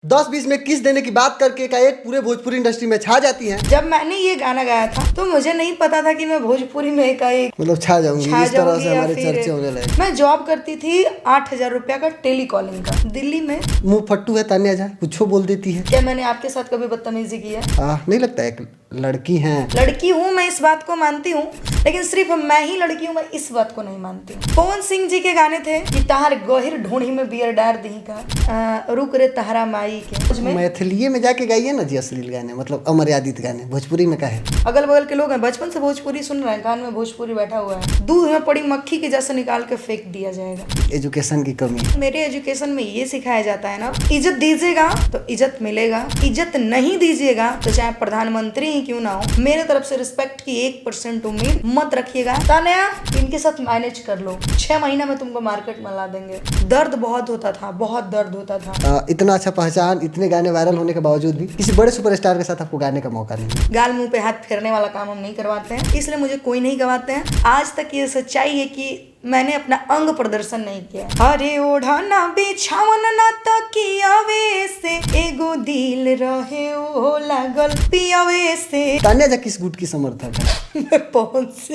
10-20 में किस देने की बात करके एकाएक पूरे भोजपुरी इंडस्ट्री में छा जाती हैं। जब मैंने ये गाना गाया था तो मुझे नहीं पता था कि मैं भोजपुरी में एकाएक मतलब छा जाऊंगी, इस तरह से हमारे चर्चे होने लगे। मैं जॉब करती थी 8,000 रुपया का टेली कॉलिंग का दिल्ली में। मुंह फट्टू है तान्या झा, कुछ बोल देती है। क्या मैंने आपके साथ कभी बदतमीजी की है? नहीं लगता, एक लड़की है। लड़की हूँ मैं, इस बात को मानती हूँ, लेकिन सिर्फ मैं ही लड़की हूँ, मैं इस बात को नहीं मानती हूँ। पवन सिंह जी के गाने थे कि तहार गहिर ढूंढी में बियर डार दी का रुक रे तहरा माई के। मैथिली में जाके गाइए ना जी अश्लील गाने, मतलब अमर्यादित गाने। भोजपुरी में का है? अगल बगल के लोग हैं बचपन से भोजपुरी सुन रहे हैं, कान में भोजपुरी बैठा हुआ है, दूध में पड़ी मक्खी के जैसे निकाल के फेंक दिया जाएगा। एजुकेशन की कमी। मेरे एजुकेशन में ये सिखाया जाता है ना, इज्जत दीजिएगा तो इज्जत मिलेगा, इज्जत नहीं दीजिएगा तो चाहे प्रधानमंत्री ही क्यों ना हो, मेरे तरफ से रिस्पेक्ट की 1% उम्मीद मत रखिएगा। तान्या, इनके साथ मैनेज कर लो, 6 महीना में तुमको मार्केट में ला देंगे। दर्द बहुत होता था, बहुत दर्द होता था। इतना अच्छा पहचान, इतने गाने वायरल होने के बावजूद भी किसी बड़े सुपरस्टार के साथ आपको गाने का मौका नहीं। गाल मुंह पे हाथ फेरने वाला काम हम नहीं करवाते हैं, इसलिए मुझे कोई नहीं गवाते हैं। आज तक ये सच्चाई है कि मैंने अपना अंग प्रदर्शन नहीं किया। अरे ओढ़ाना बिछावन ना तकियावे से एगो दिल रहे ओ लागल पियावे से। तान्या झा किस गुट की समर्थक है? मैं पवन से,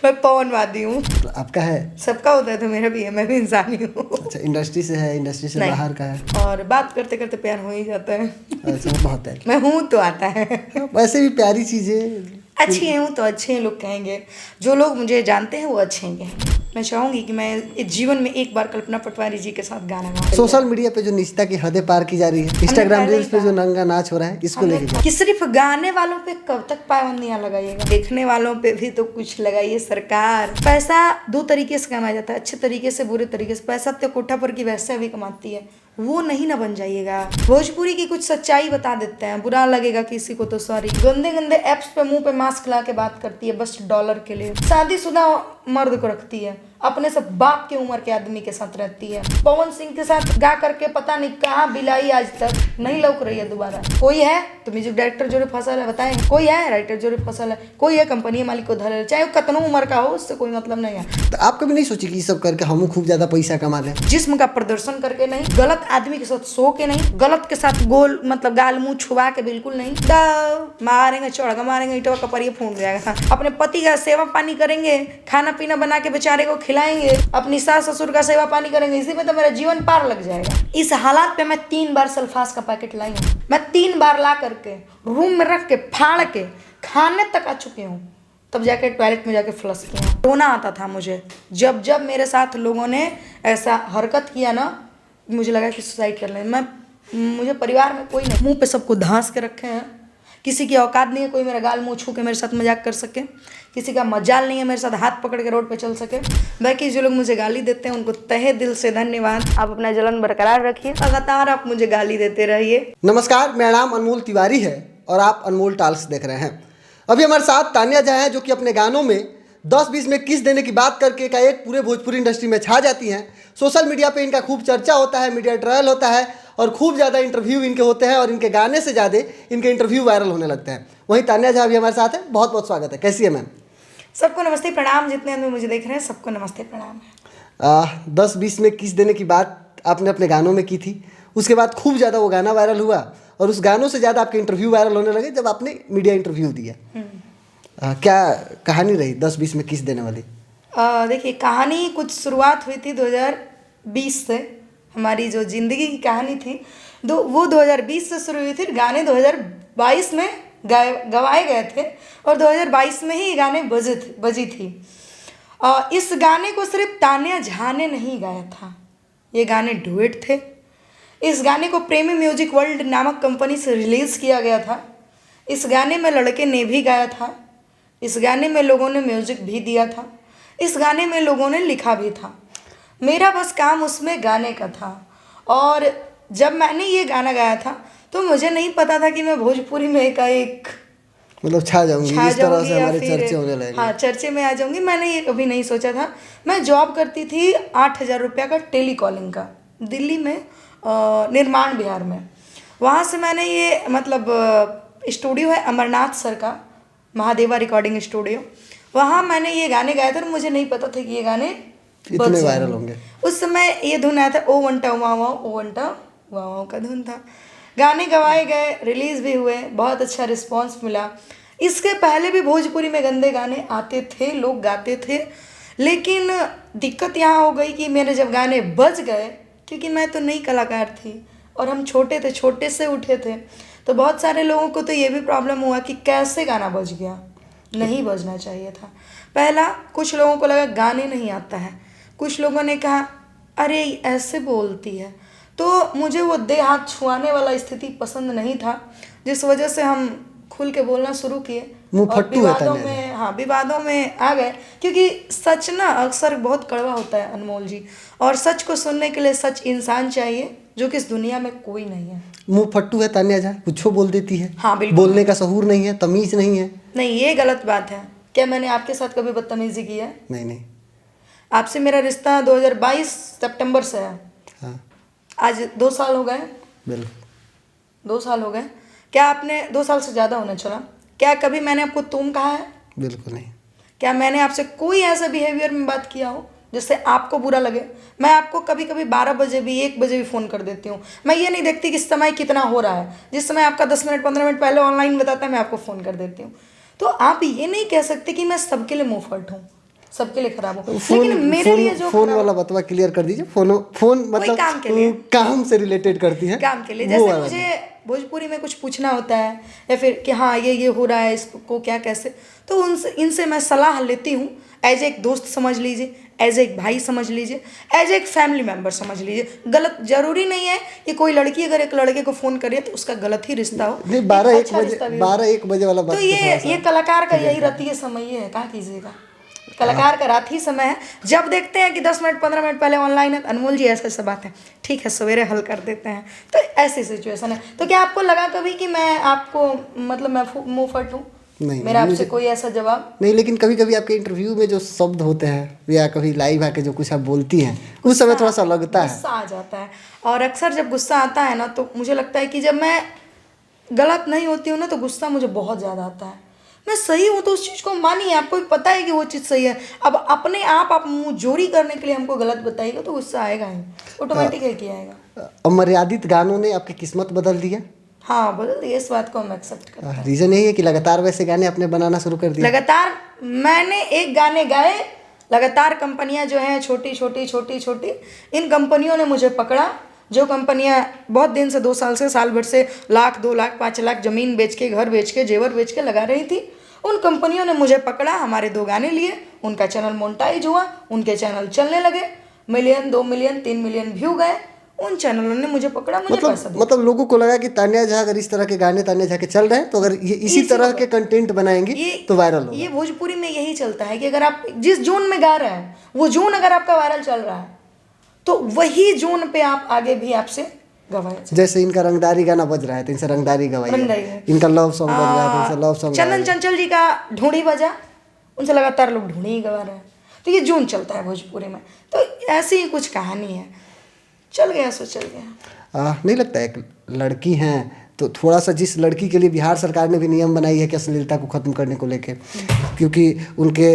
मैं पवनवादी हूँ। आपका है? सबका होता है तो मेरा भी है, मैं भी इंसान ही हूँ। अच्छा, इंडस्ट्री से है, इंडस्ट्री से बाहर का है? और बात करते करते प्यार हो ही जाता है। अच्छा, बहुत है। मैं हूँ तो आता है। वैसे भी प्यारी चीजें अच्छी हूँ तो अच्छे लोग कहेंगे, जो लोग मुझे जानते हैं वो अच्छे हैं कहेंगे। मैं चाहूंगी कि मैं जीवन में एक बार कल्पना पटवारी जी के साथ गाना गाऊं। सोशल मीडिया पे जो निष्ठा की हदें पार की जा रही है, इंस्टाग्राम रील्स पे जो नंगा नाच हो रहा है, इसको लेके कि सिर्फ गाने वालों पे कब तक पाबंदियां लगाइएगा, देखने वालों पे भी तो कुछ लगाइए सरकार। पैसा 2 तरीके से कमाया जाता है, अच्छे तरीके से, बुरे तरीके से। पैसा तो कोठा पर की वैसे भी कमाती है, वो नहीं ना बन जाइएगा। भोजपुरी की कुछ सच्चाई बता देते हैं, बुरा लगेगा किसी को तो सॉरी। गंदे गंदे एप्स पे मुंह पे मास्क ला के बात करती है बस डॉलर के लिए। शादीशुदा मर्द को रखती है, अपने से बाप की उम्र के आदमी के साथ रहती है। पवन सिंह के साथ गा करके पता नहीं कहाँ बिलाई, आज तक नहीं लौक रही है दोबारा। कोई है तो म्यूजिक डायरेक्टर जोड़े फसल है, बताएं। कोई है राइटर जोड़े फसल है, कोई है कंपनी मालिक को धर, चाहे वो कितनों उम्र का हो, उससे कोई मतलब नहीं है। तो आप कभी नहीं सोची कि ये सब करके हम खूब ज्यादा पैसा कमा लें? जिस्म का प्रदर्शन करके नहीं, गलत आदमी के साथ सो के नहीं, गलत के साथ गोल मतलब गाल मुंह छुपा के बिल्कुल नहीं। मारेंगे, चढ़गा मारेंगे, ईंटों का कपड़िया फूट जाएगा। अपने पति का सेवा पानी करेंगे, खाना पीना बना के बेचारे को खिलाएंगे, अपनी सास ससुर का सेवा पानी करेंगे, इसी में तो मेरा जीवन पार लग जाएगा। इस हालात पे मैं 3 बार सल्फास का पैकेट लाई हूँ। मैं 3 बार ला करके रूम में रख के फाड़ के खाने तक आ चुकी हूँ, तब जाके टॉयलेट में जाके फ्लश किया। रोना आता था मुझे जब जब मेरे साथ लोगों ने ऐसा हरकत किया ना, मुझे लगा कि सुसाइड कर लें। मुझे परिवार में कोई नहीं, मुंह पे सबको धांस के रखे हैं। किसी की औकात नहीं है कोई मेरा गाल मुंह छू के मेरे साथ मजाक कर सके, किसी का मजाल नहीं है मेरे साथ हाथ पकड़ के रोड पे चल सके। बाकी जो लोग मुझे गाली देते हैं उनको तहे दिल से धन्यवाद। आप अपना जलन बरकरार रखिए, लगातार आप मुझे गाली देते रहिए। नमस्कार, मेरा नाम अनमोल तिवारी है और आप अनमोल टॉक्स देख रहे हैं। अभी हमारे साथ तान्या झा है, जो कि अपने गानों में 10-20 में किस देने की बात करके एकाएक पूरे भोजपुरी इंडस्ट्री में छा जाती हैं। सोशल मीडिया पे इनका खूब चर्चा होता है, मीडिया ट्रायल होता है और खूब ज़्यादा इंटरव्यू इनके होते हैं और इनके गाने से ज़्यादा इनके इंटरव्यू वायरल होने लगते हैं। वहीं तान्या झा भी हमारे साथ है, बहुत बहुत स्वागत है। कैसी है मैम? सबको नमस्ते प्रणाम, जितने आदमी मुझे देख रहे हैं सबको नमस्ते प्रणाम। 10-20 में किस देने की बात आपने अपने गानों में की थी, उसके बाद खूब ज़्यादा वो गाना वायरल हुआ और उस गानों से ज़्यादा आपके इंटरव्यू वायरल होने लगे जब आपने मीडिया इंटरव्यू दिया। क्या कहानी रही 10-20 में किस देने वाली? देखिए, कहानी कुछ शुरुआत हुई थी 2020 से। हमारी जो ज़िंदगी की कहानी थी वो 2020 से शुरू हुई थी। गाने 2022 में गवाए गए थे और 2022 में ही गाने बजी थी। इस गाने को सिर्फ तान्या झा ने नहीं गाया था, ये गाने डुएट थे। इस गाने को प्रेमी म्यूजिक वर्ल्ड नामक कंपनी से रिलीज़ किया गया था। इस गाने में लड़के ने भी गाया था, इस गाने में लोगों ने म्यूजिक भी दिया था, इस गाने में लोगों ने लिखा भी था। मेरा बस काम उसमें गाने का था। और जब मैंने ये गाना गाया था तो मुझे नहीं पता था कि मैं भोजपुरी में एकाएक मतलब छा जाऊंगी, इस तरह से हमारे चर्चे होने लगे। हाँ, चर्चे में आ जाऊंगी। मैंने ये कभी नहीं सोचा था। मैं जॉब करती थी 8,000 रुपया का टेली कॉलिंग का दिल्ली में, निर्माण बिहार में। वहाँ से मैंने ये मतलब स्टूडियो है अमरनाथ सर का, महादेवा रिकॉर्डिंग स्टूडियो, वहाँ मैंने ये गाने गाए थे और मुझे नहीं पता था कि ये गाने इतने वायरल होंगे। उस समय ये धुन आया था, ओ वंटा वाव वाव, ओ वंटा वाव वाव का धुन था। गाने गवाए गए, रिलीज भी हुए, बहुत अच्छा रिस्पांस मिला। इसके पहले भी भोजपुरी में गंदे गाने आते थे, लोग गाते थे, लेकिन दिक्कत यहाँ हो गई कि मेरे जब गाने बज गए, क्योंकि मैं तो नई कलाकार थी और हम छोटे थे, छोटे से उठे थे, तो बहुत सारे लोगों को तो ये भी प्रॉब्लम हुआ कि कैसे गाना बज गया, नहीं बजना चाहिए था। पहला, कुछ लोगों को लगा गाने नहीं आता है, कुछ लोगों ने कहा अरे ऐसे बोलती है, तो मुझे वो देह हाथ छुआने वाला स्थिति पसंद नहीं था, जिस वजह से हम खुल के बोलना शुरू किए मुंह और फट्टू है विवादों तान्या जी। में, हाँ विवादों में आ गए, क्योंकि सच ना अक्सर बहुत कड़वा होता है अनमोल जी, और सच को सुनने के लिए सच इंसान चाहिए, जो कि इस दुनिया में कोई नहीं है। मुंह फट्टू है तान्या झा, कुछ बोल देती है। हाँ बिल्कुल। बोलने का शऊर नहीं है, तमीज नहीं है। नहीं, ये गलत बात है। क्या मैंने आपके साथ कभी बदतमीजी की है? नहीं नहीं। आपसे मेरा रिश्ता 2022 सितंबर से है, हाँ आज 2 साल हो गए। बिल्कुल। 2 साल हो गए। क्या आपने 2 साल से ज़्यादा होने चला, क्या कभी मैंने आपको तुम कहा है? बिल्कुल नहीं। क्या मैंने आपसे कोई ऐसा बिहेवियर में बात किया हो जिससे आपको बुरा लगे? मैं आपको कभी कभी 12 बजे भी, 1 बजे भी फ़ोन कर देती हूँ। मैं ये नहीं देखती कि समय कितना हो रहा है, जिस समय आपका 10 मिनट 15 मिनट पहले ऑनलाइन बताता है मैं आपको फ़ोन कर देती हूँ। तो आप ये नहीं कह सकते कि मैं सबके लिए मुंहफट हूँ, सबके लिए खराब हूँ, लेकिन मेरे लिए जो फोन खराब- वाला बतवा क्लियर कर दीजिए। फोन मतलब काम के लिए। काम से रिलेटेड करती है, काम के लिए। वो जैसे वाला मुझे भोजपुरी में कुछ पूछना होता है, या फिर कि हाँ ये हो रहा है, इसको क्या कैसे, तो उनसे इनसे मैं सलाह लेती हूँ, एज एक दोस्त समझ लीजिए, एज एक भाई समझ लीजिए, एज एक फैमिली मेम्बर समझ लीजिए। गलत जरूरी नहीं है कि कोई लड़की अगर एक लड़के को फ़ोन करे तो उसका गलत ही रिश्ता हो। नहीं। एक 12-1 अच्छा बजे, रिश्ता भी हो। 12-1 बजे वाला बात तो पे थोड़ा सा ये कलाकार का यही रतीय समय है, कहाँ कीजिएगा। कलाकार का रात ही समय है, जब देखते हैं कि 10 मिनट 15 मिनट पहले ऑनलाइन है, अनमोल जी ऐसा ऐसा बात है, ठीक है सवेरे हल कर देते हैं, तो ऐसी सिचुएशन है। तो क्या आपको लगा कभी कि मैं आपको मतलब मैं मुंहफट हूँ? नहीं, मेरा आपसे मुझे कोई ऐसा जवाब नहीं, लेकिन कभी कभी आपके इंटरव्यू में जो शब्द होते हैं या कभी लाइव आके जो कुछ आप बोलती हैं, उस समय थोड़ा सा लगता है। गुस्सा आ जाता है, और अक्सर जब गुस्सा आता है ना, तो मुझे लगता है कि जब मैं गलत नहीं होती हूँ ना, तो गुस्सा मुझे बहुत ज़्यादा आता है। मैं सही हूँ तो उस चीज़ को मानिए, आपको भी पता है कि वो चीज़ सही है, अब अपने आप मुँह जोरी करने के लिए हमको गलत बताइएगा तो गुस्सा आएगा ही, ऑटोमेटिक है कि आएगा। अमर्यादित गानों ने आपकी किस्मत बदल दिया। हाँ बदल दिया, इस बात को हम एक्सेप्ट करते हैं। रीजन यही है कि लगातार वैसे गाने आपने बनाना शुरू कर दिया। लगातार मैंने एक गाने गाए, लगातार कंपनियां जो हैं छोटी छोटी छोटी छोटी, इन कंपनियों ने मुझे पकड़ा, जो कंपनियां बहुत दिन से 2 साल से, साल भर से लाख 2 लाख 5 लाख ज़मीन बेच के, घर बेच के, जेवर बेच के लगा रही थी, उन कंपनियों ने मुझे पकड़ा, हमारे 2 गाने लिए, उनका चैनल मोनेटाइज हुआ, उनके चैनल चलने लगे, मिलियन 2 मिलियन 3 मिलियन व्यू गए, उन चैनलों ने मुझे पकड़ा, मुझे पैसा दिया। मतलब लोगों को लगा कि तान्या झा अगर इस तरह के गाने तान्या झा के चल रहे हैं, तो अगर ये इसी तरह के कंटेंट बनाएंगी तो वायरल होगा। ये भोजपुरी में यही चलता है कि अगर आप जिस जोन में गा रहे हैं, वो जोन अगर आपका वायरल चल रहा है, तो वही जोन पे आप आगे भी आपसे गवाए। जैसे इनका रंगदारी गाना बज रहा है तो इनसे रंगदारी गवाइए, इनका लव सॉन्ग बज रहा है तो इनसे लव सॉन्ग। चंदन चंचल जी का ढूंढी बजा, उनसे लगातार लोग ढूंढी ही गवा रहे हैं, तो ये जोन चलता है भोजपुरी में। तो ऐसी ही कुछ कहानी है, चल गया सो चल गया। नहीं लगता एक लड़की हैं तो थोड़ा सा, जिस लड़की के लिए बिहार सरकार ने भी नियम बनाई है कि अश्लीलता को ख़त्म करने को लेके, क्योंकि उनके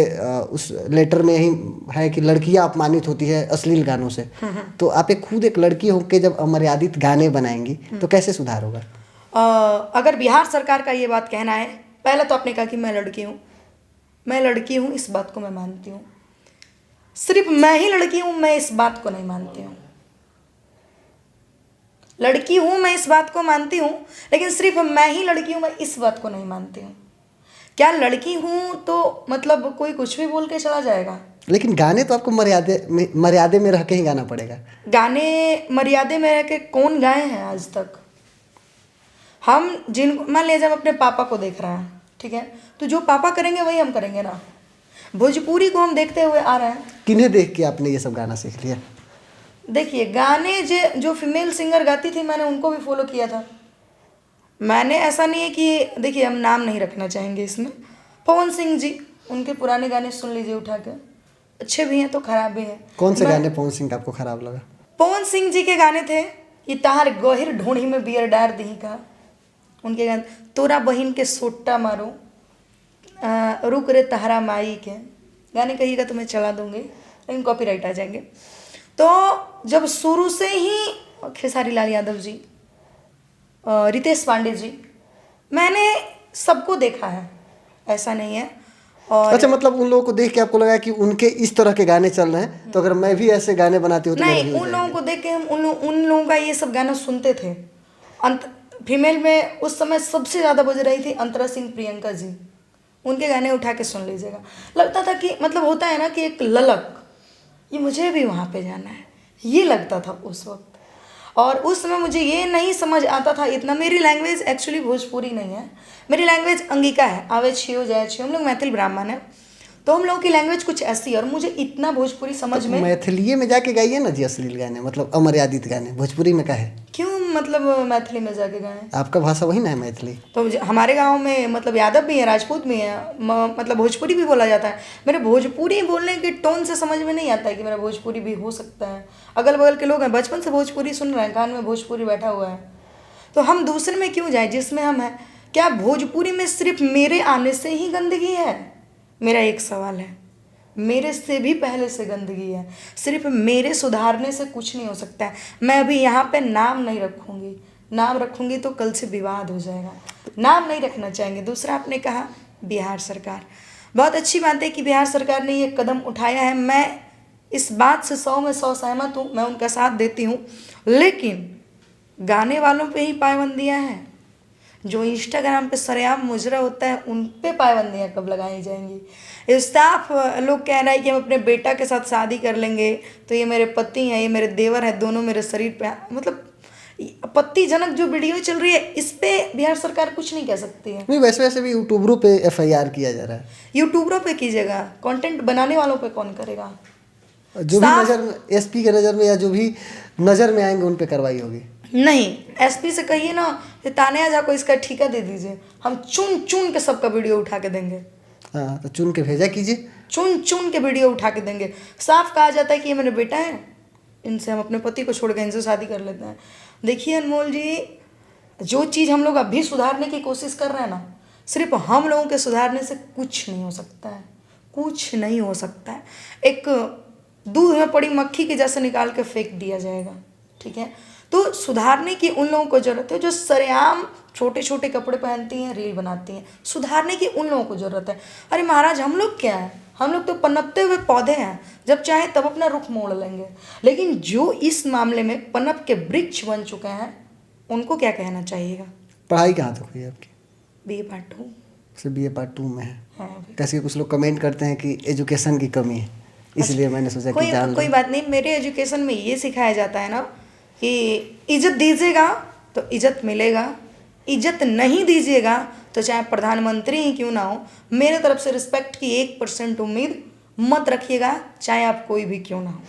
उस लेटर में यही है कि लड़कियां अपमानित होती है अश्लील गानों से, तो आप एक खुद एक लड़की होकर जब अमर्यादित गाने बनाएंगी तो कैसे सुधार होगा? अगर बिहार सरकार का ये बात कहना है, पहले तो आपने कहा कि मैं लड़की हूँ, मैं लड़की हूँ, इस बात को मैं मानती हूँ। सिर्फ मैं ही लड़की हूँ, मैं इस बात को नहीं मानती हूँ। लड़की हूँ मैं इस बात को मानती हूँ, लेकिन सिर्फ मैं ही लड़की हूँ मैं इस बात को नहीं मानती हूँ। क्या लड़की हूँ तो मतलब कोई कुछ भी बोल के चला जाएगा? लेकिन गाने तो आपको मर्यादे में रह के ही गाना पड़ेगा। गाने मर्यादे में रह के कौन गाए हैं आज तक? हम जिन मान लीजिए हम अपने पापा को देख रहे हैं, ठीक है, तो जो पापा करेंगे वही हम करेंगे ना। भोजपुरी को हम देखते हुए आ रहे हैं। किन्हें देख के आपने ये सब गाना सीख लिया? देखिए, गाने जो फीमेल सिंगर गाती थी मैंने उनको भी फॉलो किया था। मैंने ऐसा नहीं है कि, देखिए हम नाम नहीं रखना चाहेंगे इसमें, पवन सिंह जी, उनके पुराने गाने सुन लीजिए उठा के, अच्छे भी हैं तो खराब भी हैं। कौन से गाने पवन सिंह का आपको खराब लगा? पवन सिंह जी के गाने थे कि तहार गहिर ढूंढी में बियर डार दी का, उनके गाने तोरा बहिन के सोट्टा मारो, रुक रे तहरा माई के गाने कहिएगा तो मैं चला दूंगी, लेकिन कॉपीराइट आ जाएंगे। तो जब शुरू से ही खेसारी लाल यादव जी, रितेश पांडे जी, मैंने सबको देखा है, ऐसा नहीं है। और अच्छा, मतलब उन लोगों को देख के आपको लगा कि उनके इस तरह के गाने चल रहे हैं, तो अगर मैं भी ऐसे गाने बनाती हूँ तो मेरे नहीं, भी हो उन लोगों जाएंगे। को देख के हम उन लोगों का ये सब गाना सुनते थे। फीमेल में उस समय सबसे ज़्यादा बज रही थी अंतरा सिंह प्रियंका जी, उनके गाने उठा के सुन लीजिएगा। लगता था कि मतलब होता है ना कि एक ललक, ये मुझे भी वहाँ पे जाना है, ये लगता था उस वक्त। और उस समय मुझे ये नहीं समझ आता था इतना। मेरी लैंग्वेज एक्चुअली भोजपुरी नहीं है, मेरी लैंग्वेज अंगिका है, आवे छियो जाए छियो, हम लोग मैथिल ब्राह्मण है, तो हम लोगों की लैंग्वेज कुछ ऐसी है। और मुझे इतना भोजपुरी समझ में मैथिली में जाके गाइए ना जी अश्लील गाने, मतलब अमर्यादित गाने, भोजपुरी में का है? क्यों, मतलब मैथिली में जाके गाएं? आपका भाषा वही ना है मैथिली। तो हमारे गांव में मतलब यादव भी है, राजपूत भी है, मतलब भोजपुरी भी बोला जाता है। मेरे भोजपुरी बोलने के टोन से समझ में नहीं आता है कि मेरा भोजपुरी भी हो सकता है। अगल बगल के लोग हैं बचपन से भोजपुरी सुन रहे हैं, कान में भोजपुरी बैठा हुआ है, तो हम दूसरे में क्यों जाएं जिसमें हम हैं? क्या भोजपुरी में सिर्फ मेरे आने से ही गंदगी है? मेरा एक सवाल है, मेरे से भी पहले से गंदगी है, सिर्फ मेरे सुधारने से कुछ नहीं हो सकता है। मैं अभी यहाँ पे नाम नहीं रखूँगी, नाम रखूँगी तो कल से विवाद हो जाएगा, नाम नहीं रखना चाहेंगे। दूसरा आपने कहा बिहार सरकार, बहुत अच्छी बात है कि बिहार सरकार ने ये कदम उठाया है, मैं इस बात से 100 में 100 सहमत हूँ, मैं उनका साथ देती हूँ। लेकिन गाने वालों पे ही पाबंदियाँ हैं, जो इंस्टाग्राम पे सरेआम मुजरा होता है उन पे पाबंदियाँ कब लगाई जाएंगी? स्टाफ लोग कह रहा है कि हम अपने बेटा के साथ शादी कर लेंगे, तो ये मेरे पति हैं, ये मेरे देवर हैं, दोनों मेरे शरीर पे, मतलब आपत्तिजनक जो वीडियो चल रही है इस पे बिहार सरकार कुछ नहीं कह सकती है। नहीं, वैसे भी यूट्यूबरों पे FIR किया जा रहा है। यूट्यूबरों पे कीजिएगा, कंटेंट बनाने वालों पे कौन करेगा? जो भी नज़र में, SP के नज़र में या जो भी नज़र में आएंगे उन पे कार्रवाई होगी। नहीं, SP से कहिए ना कि तानिया झा को इसका ठेका दे दीजिए, हम चुन चुन के सबका वीडियो उठा के देंगे। हाँ, तो चुन के भेजा कीजिए, चुन चुन के वीडियो उठा के देंगे। साफ कहा जाता है कि ये मेरे बेटा है, इनसे हम अपने पति को छोड़ के इनसे शादी कर लेते हैं। देखिए अनमोल जी, जो चीज़ हम लोग अभी सुधारने की कोशिश कर रहे हैं ना, सिर्फ हम लोगों के सुधारने से कुछ नहीं हो सकता है, कुछ नहीं हो सकता है। एक दूध में पड़ी मक्खी के जैसे निकाल के फेंक दिया जाएगा, ठीक है? तो सुधारने की उन लोगों को ज़रूरत है जो सरेआम छोटे छोटे कपड़े पहनती हैं, रील बनाती हैं। सुधारने की उन लोगों को ज़रूरत है। अरे महाराज, हम लोग क्या है, हम लोग तो पनपते हुए पौधे हैं, जब चाहे तब अपना रुख मोड़ लेंगे। लेकिन जो इस मामले में पनप के वृक्ष बन चुके हैं, उनको क्या कहना चाहिएगा? पढ़ाई कहाँ तक हुई आपकी? BA पार्ट 2 सिर्फ BA पार्ट 2 में है। हाँ, कैसे कुछ लोग कमेंट करते हैं कि एजुकेशन की कमी है, इसलिए मैंने सोचा कि जान कोई बात नहीं। मेरे एजुकेशन में ये सिखाया जाता है ना कि इज्जत दीजिएगा तो इज्जत मिलेगा, इज्जत नहीं दीजिएगा तो चाहे प्रधानमंत्री ही क्यों ना हो, मेरे तरफ से रिस्पेक्ट की 1% उम्मीद मत रखिएगा, चाहे आप कोई भी क्यों ना हो।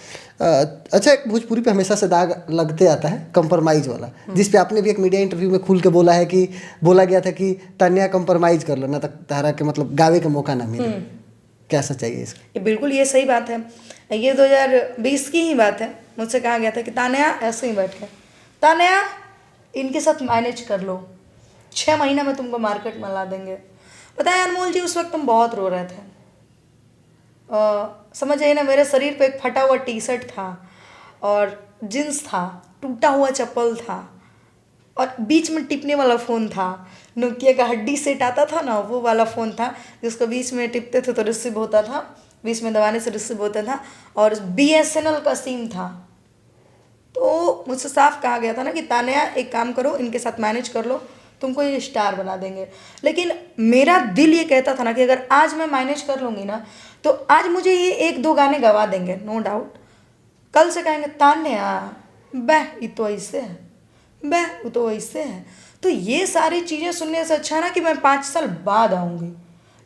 अच्छा, एक भोजपुरी पे हमेशा से दाग लगते आता है कंप्रोमाइज वाला, जिस पे आपने भी एक मीडिया इंटरव्यू में खुल के बोला है कि बोला गया था कि तान्या कंप्रोमाइज कर लो ना, तक तारा के मतलब गावे का मौका ना मिले। क्या सच्चाई है इसकी? बिल्कुल ये सही बात है, ये 2020 की ही बात है। मुझसे कहा गया था कि तान्या ऐसे ही बैठ के, तान्या इनके साथ मैनेज कर लो, 6 महीने में तुमको मार्केट में ला देंगे। पता है अनमोल जी, उस वक्त हम बहुत रो रहे थे। समझ आइए ना, मेरे शरीर पे एक फटा हुआ टी-शर्ट था और जींस था, टूटा हुआ चप्पल था और बीच में टिपने वाला फ़ोन था। नोकिया का हड्डी सेट आता था ना, वो वाला फ़ोन था जिसको बीच में टिपते थे तो रिसीव होता था, बीच में दबाने से रिसीव होता था, और BSNL का सिम था। तो मुझसे साफ कहा गया था ना कि तान्या एक काम करो, इनके साथ मैनेज कर लो, तुमको ये स्टार बना देंगे। लेकिन मेरा दिल ये कहता था ना कि अगर आज मैं मैनेज कर लूँगी ना तो आज मुझे ये 1-2 गाने गवा देंगे, नो डाउट। कल से कहेंगे तान्या बह ये तो ऐसे है, बह वो तो ऐसे है। तो ये सारी चीज़ें सुनने से अच्छा ना कि मैं 5 साल बाद आऊँगी,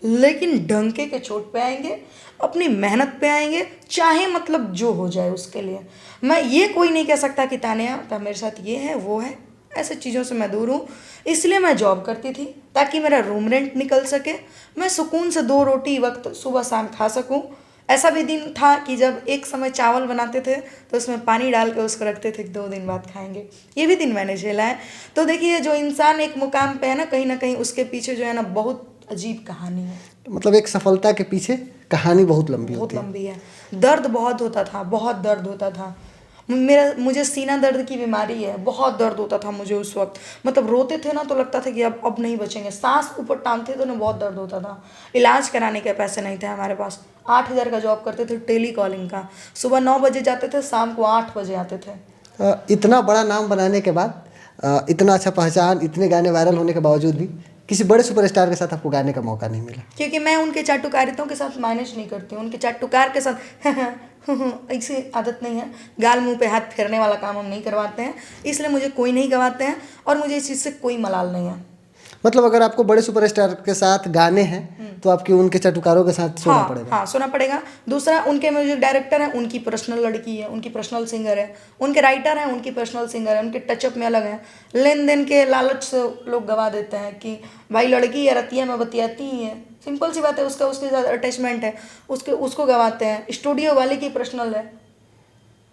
लेकिन डंके के चोट पे आएंगे, अपनी मेहनत पे आएंगे, चाहे मतलब जो हो जाए उसके लिए। मैं ये कोई नहीं कह सकता कि तान्या मेरे साथ ये है वो है, ऐसे चीज़ों से मैं दूर हूँ। इसलिए मैं जॉब करती थी ताकि मेरा रूम रेंट निकल सके, मैं सुकून से 2 रोटी वक्त सुबह शाम खा सकूँ। ऐसा भी दिन था कि जब एक समय चावल बनाते थे तो उसमें पानी डाल के उसको रखते थे कि 2 दिन बाद खाएंगे, ये भी दिन मैंने झेला है। तो देखिए, जो इंसान एक मुकाम पे है ना कहीं उसके पीछे जो है ना बहुत अजीब कहानी है। मतलब एक सफलता के पीछे कहानी बहुत लंबी बहुत होती है। लंबी है, दर्द बहुत होता था, बहुत दर्द होता था। मुझे सीना दर्द की बीमारी है, बहुत दर्द होता था मुझे उस वक्त, मतलब रोते थे ना तो लगता था कि अब नहीं बचेंगे, सांस ऊपर टांगते थे ना बहुत दर्द होता था। इलाज कराने के पैसे नहीं थे हमारे पास। 8,000 का जॉब करते थे टेली कॉलिंग का, सुबह 9 बजे जाते थे, शाम को 8 बजे आते थे। इतना बड़ा नाम बनाने के बाद, इतना अच्छा पहचान, इतने गाने वायरल होने के बावजूद भी किसी बड़े सुपरस्टार के साथ आपको गाने का मौका नहीं मिला? क्योंकि मैं उनके चाटुकारिताओं के साथ मैनेज नहीं करती हूँ, उनके चाटुकार के साथ ऐसी आदत नहीं है। गाल मुंह पे हाथ फेरने वाला काम हम नहीं करवाते हैं, इसलिए मुझे कोई नहीं गवाते हैं और मुझे इस चीज़ से कोई मलाल नहीं है। मतलब अगर आपको बड़े सुपरस्टार के साथ गाने हैं तो आपकी उनके चाटुकारों के साथ सोना पड़ेगा? हाँ, सोना पड़ेगा। दूसरा, उनके म्यूजिक डायरेक्टर हैं, उनकी पर्सनल लड़की है, उनकी पर्सनल सिंगर है। उनके राइटर हैं, उनकी पर्सनल सिंगर है। उनके टचअप में अलग हैं। लेन देन के लालच से लोग गवा देते हैं कि भाई लड़की है, रतिया में बतियाती ही है, सिंपल सी बात है, उसके साथ अटैचमेंट है, उसको गवाते हैं। स्टूडियो वाले की पर्सनल है,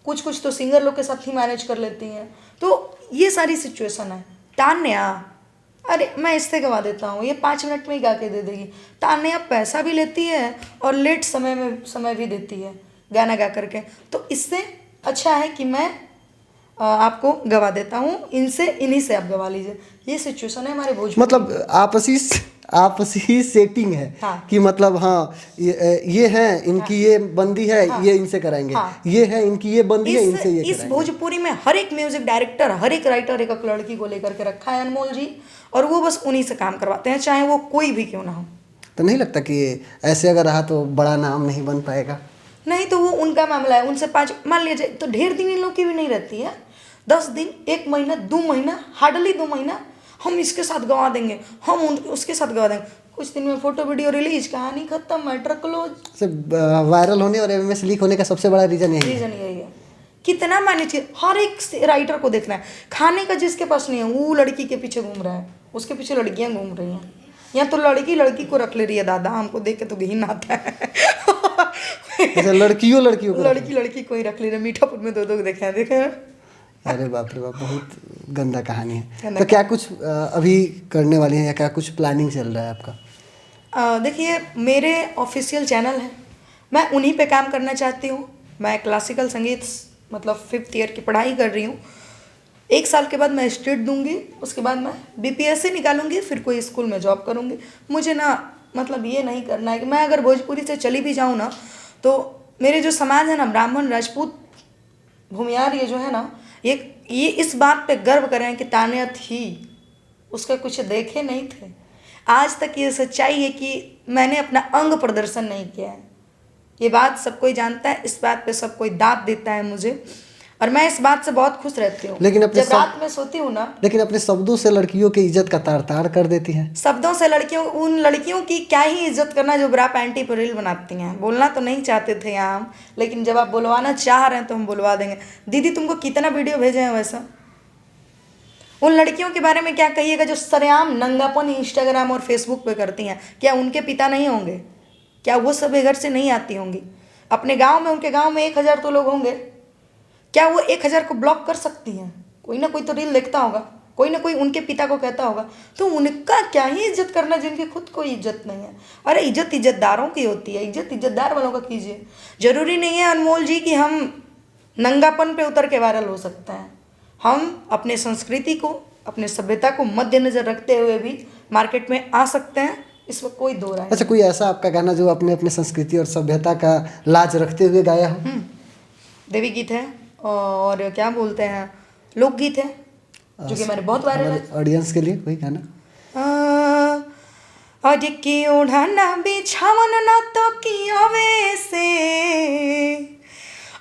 कुछ तो सिंगर लोग के साथ ही मैनेज कर लेती हैं। तो ये सारी सिचुएशन है। तान्या, अरे मैं इससे गवा देता हूँ, ये 5 मिनट में ही गा के दे देगी। तान्या पैसा भी लेती है और लेट समय भी देती है गाना गा करके। तो इससे अच्छा है कि मैं आपको गवा देता हूँ, इन्हीं से आप गवा लीजिए। ये सिचुएशन है हमारे भोजपुरी। मतलब आपसी सेटिंग है। हाँ। कि मतलब हाँ, ये है इनकी, ये बंदी है, ये इनसे कराएंगे। ये है इनकी, ये बंदी है, इनसे ये इस कराएंगे। भोजपुरी में हर एक म्यूजिक डायरेक्टर, हर एक राइटर एक लड़की को लेकर के रखा है अनमोल जी, और वो बस उन्हीं से काम करवाते हैं, चाहे वो कोई भी क्यों ना हो। तो नहीं लगता कि ऐसे अगर रहा तो बड़ा नाम नहीं बन पाएगा? नहीं तो वो उनका मामला है, उनसे 5 मान लीजिए तो ढेर दिन इन लोग की भी नहीं रहती है। 10 दिन, 1 महीना, 2 महीना, हार्डली 2 महीना हम इसके साथ गवा देंगे, हम उसके साथ गवा देंगे। कुछ दिन में फोटो वीडियो रिलीज, कहानी खत्म, मैटर क्लोज। वायरल होने और एमएमएस लीक होने का सबसे बड़ा रीजन यही है। कितना मैनेज, हर एक राइटर को देखना है। खाने का जिसके पास नहीं है वो लड़की के पीछे घूम रहा है, उसके पीछे लड़कियां घूम रही हैं, या तो लड़की को रख ले रही है। दादा, हमको देख के तो घिन आता है। लड़कियों लड़की को ही रख ले रहे। मीठापुर में 2 देखे। अरे बाप रे बाप, बहुत गंदा कहानी है। तो क्या कुछ अभी करने वाली हैं या क्या कुछ प्लानिंग चल रहा है आपका? देखिए, मेरे ऑफिशियल चैनल हैं, मैं उन्हीं पे काम करना चाहती हूँ। मैं क्लासिकल संगीत मतलब 5th ईयर की पढ़ाई कर रही हूँ। 1 साल के बाद मैं स्टेट दूंगी, उसके बाद मैं बीपीएससी निकालूंगी, फिर कोई स्कूल में जॉब करूंगी। मुझे ना मतलब ये नहीं करना है कि मैं अगर भोजपुरी से चली भी जाऊँ ना, तो मेरे जो समाज है ना, ब्राह्मण, राजपूत, भूमियार, ये जो है ना, ये इस बात पे गर्व करें कि तान्या थी, उसका कुछ देखे नहीं थे। आज तक ये सच्चाई है कि मैंने अपना अंग प्रदर्शन नहीं किया है। ये बात सब कोई जानता है, इस बात पे सब कोई दाद देता है मुझे, और मैं इस बात से बहुत खुश रहती हूँ। लेकिन जब रात में सोती हूँ ना, लेकिन अपने शब्दों से लड़कियों की इज्जत का तार कर देती हैं। शब्दों से उन लड़कियों की क्या ही इज्जत करना जो ब्रा पैंटी पर रील बनाती हैं। बोलना तो नहीं चाहते थे यहाँ हम, लेकिन जब आप बुलवाना चाह रहे हैं तो हम बुलवा देंगे। दीदी, तुमको कितना वीडियो भेजे हैं वैसा? उन लड़कियों के बारे में क्या कहिएगा जो सरेआम नंगापन इंस्टाग्राम और फेसबुक पे करती हैं? क्या उनके पिता नहीं होंगे? क्या वो सब घर से नहीं आती होंगी? अपने गांव में, उनके गांव में 1000 तो लोग होंगे, क्या वो 1000 को ब्लॉक कर सकती हैं? कोई ना कोई तो रील देखता होगा, कोई ना कोई उनके पिता को कहता होगा। तो उनका क्या ही इज्जत करना जिनकी खुद कोई इज्जत नहीं है। अरे इज्जत इज्जतदारों की होती है, इज्जत इज्जतदार वालों का कीजिए। जरूरी नहीं है अनमोल जी कि हम नंगापन पे उतर के वायरल हो सकते हैं। हम अपने संस्कृति को, अपने सभ्यता को मद्देनजर रखते हुए भी मार्केट में आ सकते हैं, इसमें कोई दो राय। अच्छा, कोई ऐसा आपका गाना जो अपने अपने संस्कृति और सभ्यता का लाज रखते हुए गाया हो? देवी गीत है, और क्या बोलते हैं, लोकगीत है, जो कि हमारे बहुत वायरल है। ऑडियंस के लिए कोई गाना? अरे की ओढ़ाना बिछावन ना तो किया वैसे,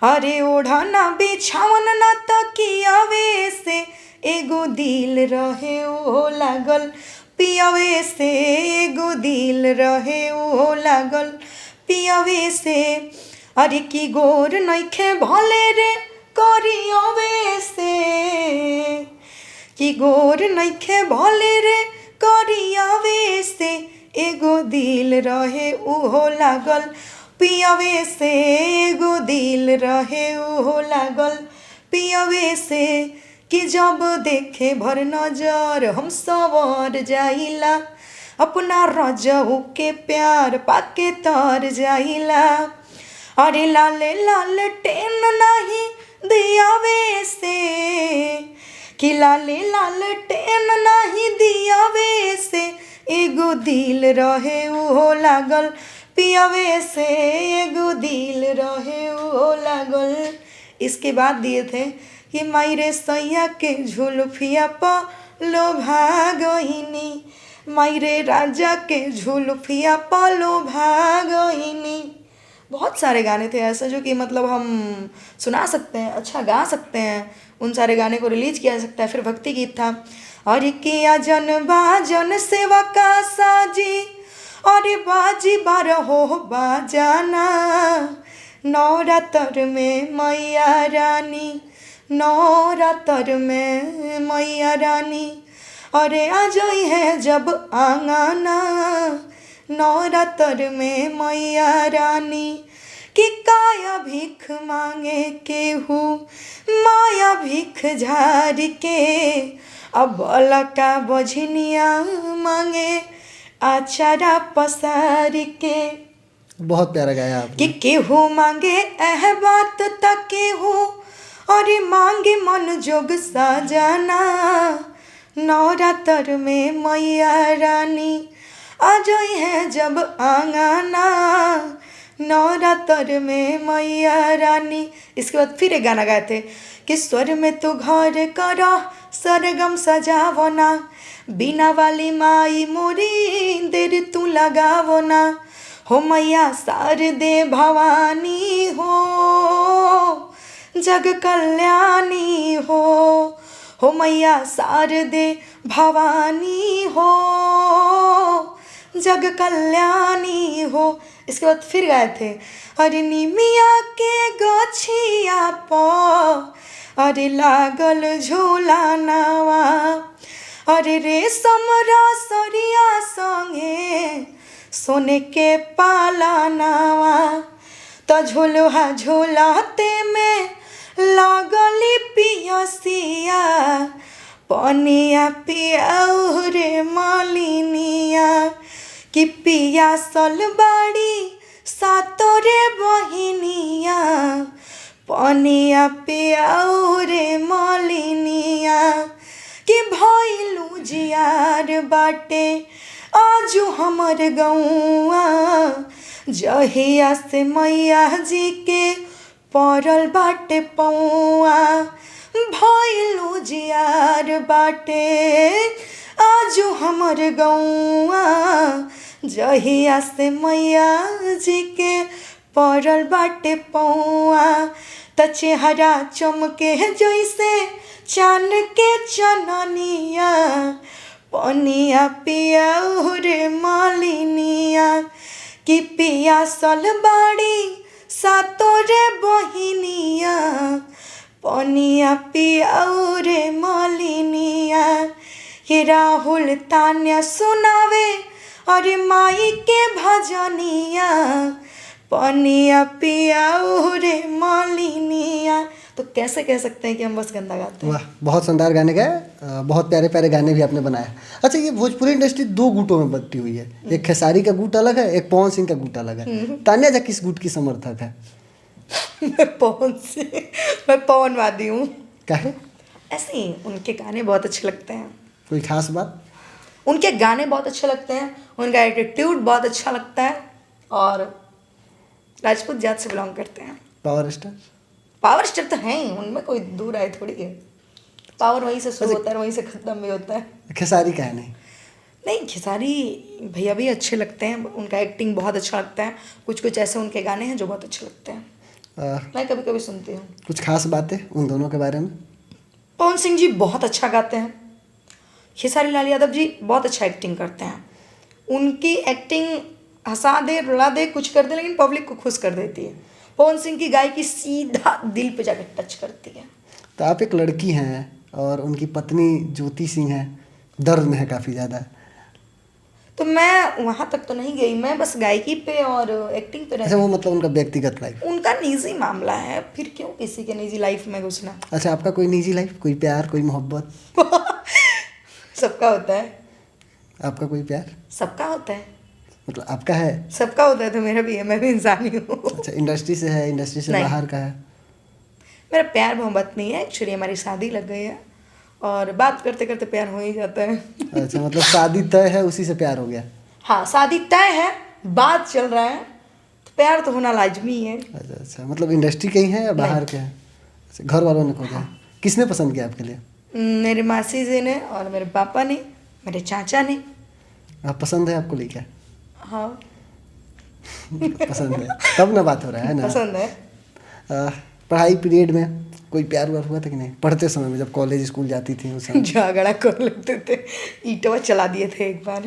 अरे ओढ़ाना बिछावन ना तो किया वैसे, एगो दिल रहे ओ लागल पियावे से, एगो दिल रहे ओ लागल पियावे से। अरे की गोर नइखे भले रे करियावे से, की गोर नइखे भले रे करियावे से, एगो दिल रहे उहो लागल पियावे से, एगो दिल रहे उहो लागल पियावे से। कि जब देखे भर नजर हम सवर जाइला, अपना रजहू के प्यार पाके तर जाइला। अरे लाले लाल टेन नहीं दियावे से कि लाले लालटेन नाही दियावे से एगो दिल रहे उहो लागल पियावे से एगो दिल रहे उहो लागल। इसके बाद दिए थे कि मायरे सैया के झुलफिया प लोभा गईनी, मायरे राजा के झुलफिया प लोभा गईनी। बहुत सारे गाने थे ऐसे जो कि मतलब हम सुना सकते हैं, अच्छा गा सकते हैं, उन सारे गाने को रिलीज किया जा सकता है। फिर भक्ति गीत था और किया जन बाजन सेवा का साजी और बाजी बारहो बाजाना, नवरात्र में मैया रानी, नवरात्र में मैया रानी, अरे आ जाई है जब आंगना, नवरात्र में मैया रानी। कि काया भीख मांगे केहू माया भीख झाड़ के, अब लका बझनिया मांगे आचारा पसार के। बहुत प्यारा गाया आपने। कि केहू मांगे एह बात त केहू अरे मांगे मन जोग साजना, नवरात्र में मैया रानी आ जाई है जब आंगना, नवरात्र में मैया रानी। इसके बाद फिर एक गाना गाए थे कि स्वर में तू घर करो सरगम सजावना, बिना वाली माई मोरी देर तू लगावना, हो मैया शारदे भवानी हो जग कल्याणी हो मैया शारदे भवानी हो जग कल्याणी हो। इसके बाद फिर गाए थे अरे निमिया के गछिया प अरे लागल झूला नावा, अरे रेशम रसरिया संगे सोने के पाला नावा, त झुलुहा झुलाते में लागली पियसिया, पनिया पियाऊ रे मालिनिया, कि पिया सलबाड़ी सातोरे बहिनिया, पनिया पियाऊ रे मालिनिया, कि भइलू जियार बाटे आजू हमर गौआ, जहिया से मैया जी के पड़ल बाटे पौआ, भइलू जियार बाटे आजू हमर गौआ, जहिया से मैया जी के पड़ल बाटे पौआ, त चेहरा चमके जैसे चान के चननिया, पनिया पियाऊ रे मालिनिया, कि पिया सलबाड़ी सातोरे बहिनिया, पनिया पियाऊ रे मालिनिया। कि राहुल तान्या सुनावे अरे माई के भजनिया, पनिया पियाऊ रे मालिनिया। तो कैसे कह सकते हैं कि हम बस गंदा गाते हैं। वाह, बहुत शानदार गाने गाए, बहुत प्यारे प्यारे गाने भी आपने बनाए। अच्छा, ये भोजपुरी इंडस्ट्री दो गुटों में बंटी हुई है, एक खेसारी का गुट अलग है, एक पवन सिंह का गुट अलग है। तान्या जी किस गुट की समर्थक है? मैं पवनवादी हूँ। काहे? ऐसे ही उनके गाने बहुत अच्छे लगते हैं। कोई खास बात? उनके गाने बहुत अच्छे लगते हैं, उनका एटीट्यूड बहुत अच्छा लगता है, और राजपूत जात से बिलोंग करते हैं। Power star? पावर स्टार तो हैं ही, उनमें कोई दूर आए थोड़ी है। पावर वहीं से शुरू होता है, वहीं से ख़त्म भी होता है। खेसारी का है नहीं? नहीं, खेसारी भैया भी अच्छे लगते हैं, उनका एक्टिंग बहुत अच्छा लगता है। कुछ कुछ ऐसे उनके गाने हैं जो बहुत अच्छे लगते हैं, मैं कभी कभी सुनती हूँ। कुछ खास बातें उन दोनों के बारे में? पवन सिंह जी बहुत अच्छा गाते हैं, खेसारी लाल यादव जी बहुत अच्छा एक्टिंग करते हैं। उनकी एक्टिंग हंसा दे, रुला दे, कुछ कर दे, लेकिन पब्लिक को खुश कर देती है। पवन सिंह की गायकी सीधा दिल पे जाकर टच करती है। तो आप एक लड़की हैं और उनकी पत्नी ज्योति सिंह है, दर्द में है काफ़ी ज़्यादा। तो मैं वहाँ तक तो नहीं गई, मैं बस गायकी पे और एक्टिंग पे अच्छा, वो मतलब उनका व्यक्तिगत लाइफ? उनका निजी मामला है, फिर क्यों किसी के निजी लाइफ में घुसना। अच्छा, आपका कोई निजी लाइफ, कोई प्यार, कोई मोहब्बत? सबका होता है। आपका कोई प्यार? सबका होता है। मतलब आपका है? सबका होता है, तो मेरा भी है, मैं भी इंसान ही हूँ। अच्छा, इंडस्ट्री से है, इंडस्ट्री से नहीं। बाहर का है? मेरा प्यार मोहब्बत नहीं है, एक्चुअली हमारी शादी लग गई है और बात करते करते प्यार हो ही जाता है। अच्छा, मतलब शादी तय है, उसी से प्यार हो गया। हाँ, शादी तय है, बात चल रहा है, तो प्यार तो होना लाजमी है। अच्छा अच्छा, मतलब इंडस्ट्री के ही है या बाहर के हैं? अच्छा, घर वालों ने खोजा? किसने पसंद किया आपके लिए? मेरे मासी जी ने और मेरे पापा ने, मेरे चाचा ने। आप पसंद है आपको लेकर? हाँ पसंद है, तब ना बात हो रहा है ना। पसंद है। पढ़ाई पीरियड में कोई प्यार व्यार हुआ था कि नहीं, पढ़ते समय में जब कॉलेज स्कूल जाती थी उस समय? झगड़ा कर लेते थे, ईंटवा चला दिए थे एक बार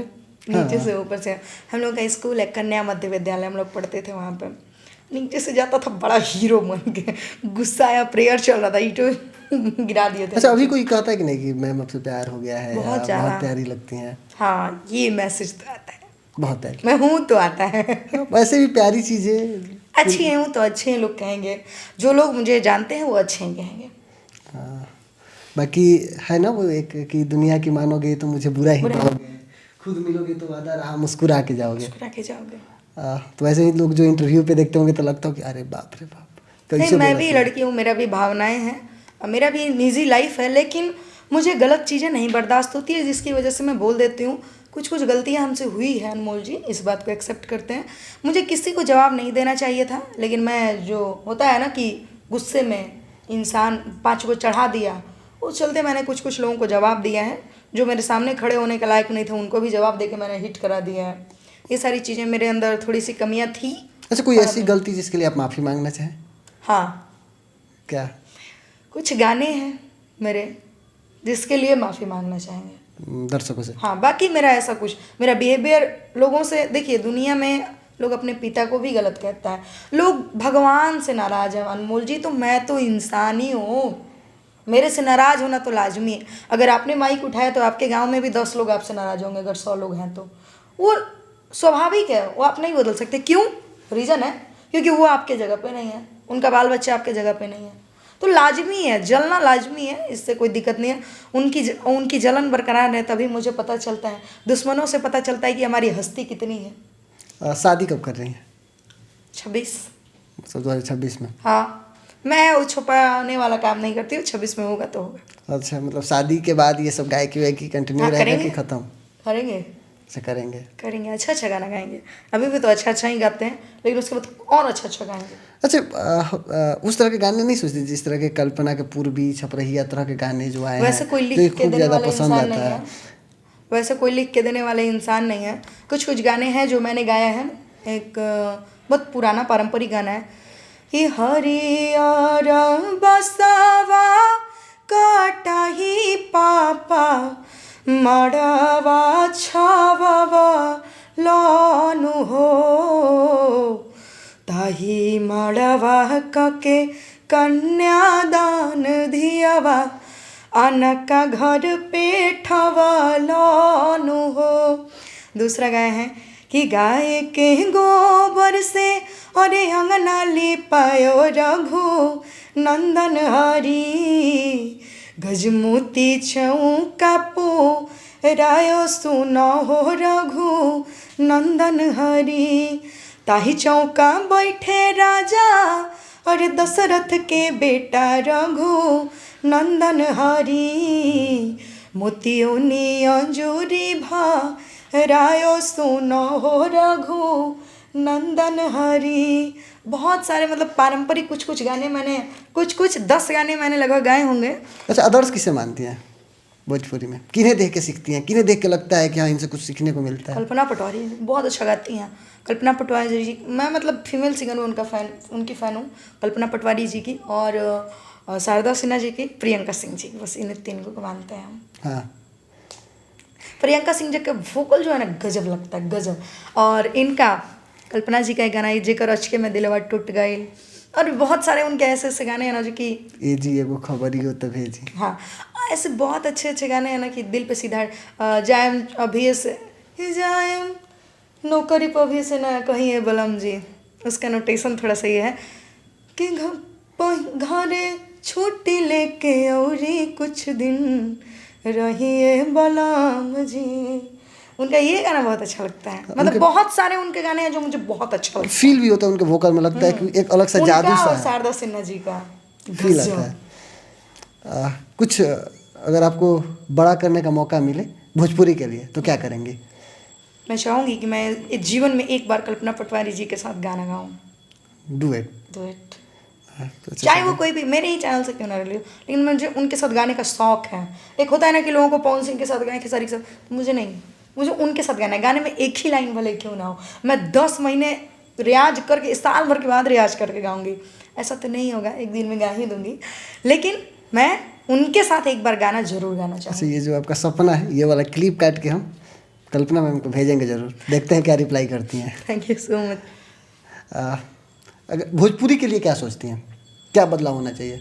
नीचे से ऊपर से। हम लोग का स्कूल है कन्या मध्य विद्यालय, हम लोग पढ़ते थे वहाँ पे। नीचे से जाता था बड़ा हीरो बन के, गुस्सा आया, प्रेयर चल रहा था, ईंटों गिरा दिए थे। अच्छा, अभी कोई कहता है कि नहीं कि मैम आपसे प्यार हो गया है, बहुत या ज़्यादा। बहुत प्यारी लगती हैं? हाँ, ये मैसेज तो आता है, बहुत प्यारी। मैं हूँ तो आता है। वैसे भी प्यारी चीज़ें। अच्छी हूँ तो अच्छे हैं लोग कहेंगे, जो लोग मुझे जानते हैं वो अच्छे ही कहेंगे। हाँ, बाकी है ना वो एक कि दुनिया की मानोगे तो मुझे बुरा ही पाओगे, खुद मिलोगे तो वादा रहा मुस्कुरा के जाओगे। मुस्कुरा के जाओगे। तो ऐसे ही लोग जो इंटरव्यू पे देखते होंगे तो लगता हो कि अरे बाप रे बाप, नहीं, कैसे मैं बोला भी था? लड़की हूँ, मेरा भी भावनाएं हैं और मेरा भी निजी लाइफ है, लेकिन मुझे गलत चीज़ें नहीं बर्दाश्त होती है, जिसकी वजह से मैं बोल देती हूँ। कुछ कुछ गलतियाँ हमसे हुई है अनमोल जी, इस बात को एक्सेप्ट करते हैं। मुझे किसी को जवाब नहीं देना चाहिए था, लेकिन मैं जो होता है ना कि गुस्से में इंसान 5 को चढ़ा दिया, उस चलते मैंने कुछ कुछ लोगों को जवाब दिया है। जो मेरे सामने खड़े होने के लायक नहीं थे उनको भी जवाब दे के मैंने हिट करा दिया है। ये सारी चीज़ें मेरे अंदर थोड़ी सी कमियाँ थी। अच्छा, कोई ऐसी गलती जिसके लिए आप माफ़ी मांगना चाहें? हाँ, क्या? कुछ गाने हैं मेरे जिसके लिए माफ़ी मांगना चाहेंगे दर्शकों से? हाँ, बाकी मेरा ऐसा कुछ, मेरा बिहेवियर लोगों से, देखिए दुनिया में लोग अपने पिता को भी गलत कहता है, लोग भगवान से नाराज़ हैं अनमोल जी, तो मैं तो इंसान ही हूँ, मेरे से नाराज़ होना तो लाजमी है। अगर आपने माइक उठाया तो आपके गांव में भी 10 लोग आपसे नाराज़ होंगे, अगर 100 लोग हैं तो वो स्वाभाविक है, वो आप नहीं बदल सकते। क्यों? रीज़न है क्योंकि वो आपके जगह पे नहीं है, उनका बाल बच्चा आपके जगह पे नहीं है, तो लाजमी है, जलना लाजमी है, इससे कोई दिक्कत नहीं है। उनकी जलन बरकरार है, तभी मुझे पता चलता है, दुश्मनों से पता चलता है कि हमारी हस्ती कितनी है। शादी कब कर रही हैं? 26। 2026 में? हाँ, मैं वो छुपाने वाला काम नहीं करती हूँ, 26 में होगा तो होगा। अच्छा, मतलब शादी के बाद ये सब गायकी वायकी कंटिन्यू हाँ, रहेगा करेंगे। कि खत्म? करेंगे अच्छा, करेंगे। करेंगे, अच्छा अच्छा गाना गाएंगे। अभी भी तो अच्छा अच्छा ही गाते हैं, लेकिन उसके बाद और अच्छा अच्छा गाएंगे। अच्छा, उस तरह के गाने नहीं सोचते जिस तरह के कल्पना के पूर्वी, छपरहिया तरह के गाने जो आए हैं, वैसे कोई तो ये लिख के खूब देने ज़्यादा वाला पसंद इंसान आता नहीं है। है, वैसे कोई लिख के देने वाला इंसान नहीं है। कुछ कुछ गाने हैं जो मैंने गाया है, एक बहुत पुराना पारंपरिक गाना है कि हरियर बसवा काटही पापा मड़वा छाववा लानु हो, ताही मड़वा कके कन्यादान धियावा अनका घर पे ठवालानु हो। दूसरा गाय है कि गाय के गोबर से अरे अंगना लिपायो रघु नंदन हरी, गजमोती चौका पो रायो सुनो हो रघु नंदन हरी, ताही चौका बैठे राजा और दशरथ के बेटा रघु नंदन हरी, मोतियों नी अंजूरी भा रायो सुनो हो रघु नंदन हरी। बहुत सारे मतलब पारंपरिक कुछ कुछ गाने मैंने, कुछ 10 गाने मैंने लगभग गाए होंगे। अच्छा, आदर्श किसे मानती हैं भोजपुरी में? किन्हें देख के सीखती हैं, किन्हें देख के लगता है कि हाँ इनसे कुछ सीखने को मिलता है? कल्पना पटवारी बहुत अच्छा गाती हैं। कल्पना पटवारी जी, मैं मतलब फीमेल सिंगर हूँ, उनकी फ़ैन हूँ, कल्पना पटवारी जी की और शारदा सिन्हा जी की, प्रियंका सिंह जी, बस इन 3 को मानते हैं हम। हाँ, प्रियंका सिंह जी का वोकल जो है ना गजब लगता है, गजब। और इनका कल्पना जी का एक गाना है जेकर अचके में दिलवा टूट गई, और बहुत सारे उनके ऐसे ऐसे गाने हैं ना जो कि ए जी एगो खबरी हो तो भेजी। हाँ, ऐसे बहुत अच्छे अच्छे गाने हैं ना कि दिल पे सीधा जायम अभी से जायम नौकरी पर अभी से ना कहीं है बलम जी, उसका नोटेशन थोड़ा सही है कि घरे छुट्टी लेके औरी कुछ दिन रहिए बलम जी। उनका ये गाना बहुत अच्छा लगता है, मतलब बहुत सारे उनके गाने हैं जो मुझे बहुत अच्छा लगता है। फील भी होता है उनके वोकल में, लगता है कि एक अलग सा जादू उनका सा और है। शारदा सिन्हा जी का फील आता है। कुछ अगर आपको बड़ा करने का मौका मिले भोजपुरी के लिए तो क्या करेंगे? मैं चाहूँगी कि मैं इस जीवन में एक बार कल्पना पटवारी जी के साथ गाना गाऊँ, डुएट। डुएट, तो अच्छा चाहे वो कोई भी मेरे ही चैनल से क्यों ना रिलीव, लेकिन मुझे उनके साथ गाने का शौक है। एक होता है ना कि लोगों को पवन सिंह के साथ गाएं, खेसारी के साथ, मुझे नहीं, मुझे उनके साथ गाना है। गाने में एक ही लाइन भले क्यों ना हो, मैं 10 महीने रियाज करके, साल भर के बाद रियाज करके गाऊंगी। ऐसा तो नहीं होगा, एक दिन में गा ही दूंगी, लेकिन मैं उनके साथ एक बार गाना जरूर गाना अच्छा, चाहूँगी। ये जो आपका सपना है ये वाला क्लिप काट के हम कल्पना मैम को भेजेंगे जरूर, देखते हैं क्या रिप्लाई करती हैं। Thank you so much. अगर भोजपुरी के लिए क्या सोचती हैं, क्या बदलाव होना चाहिए,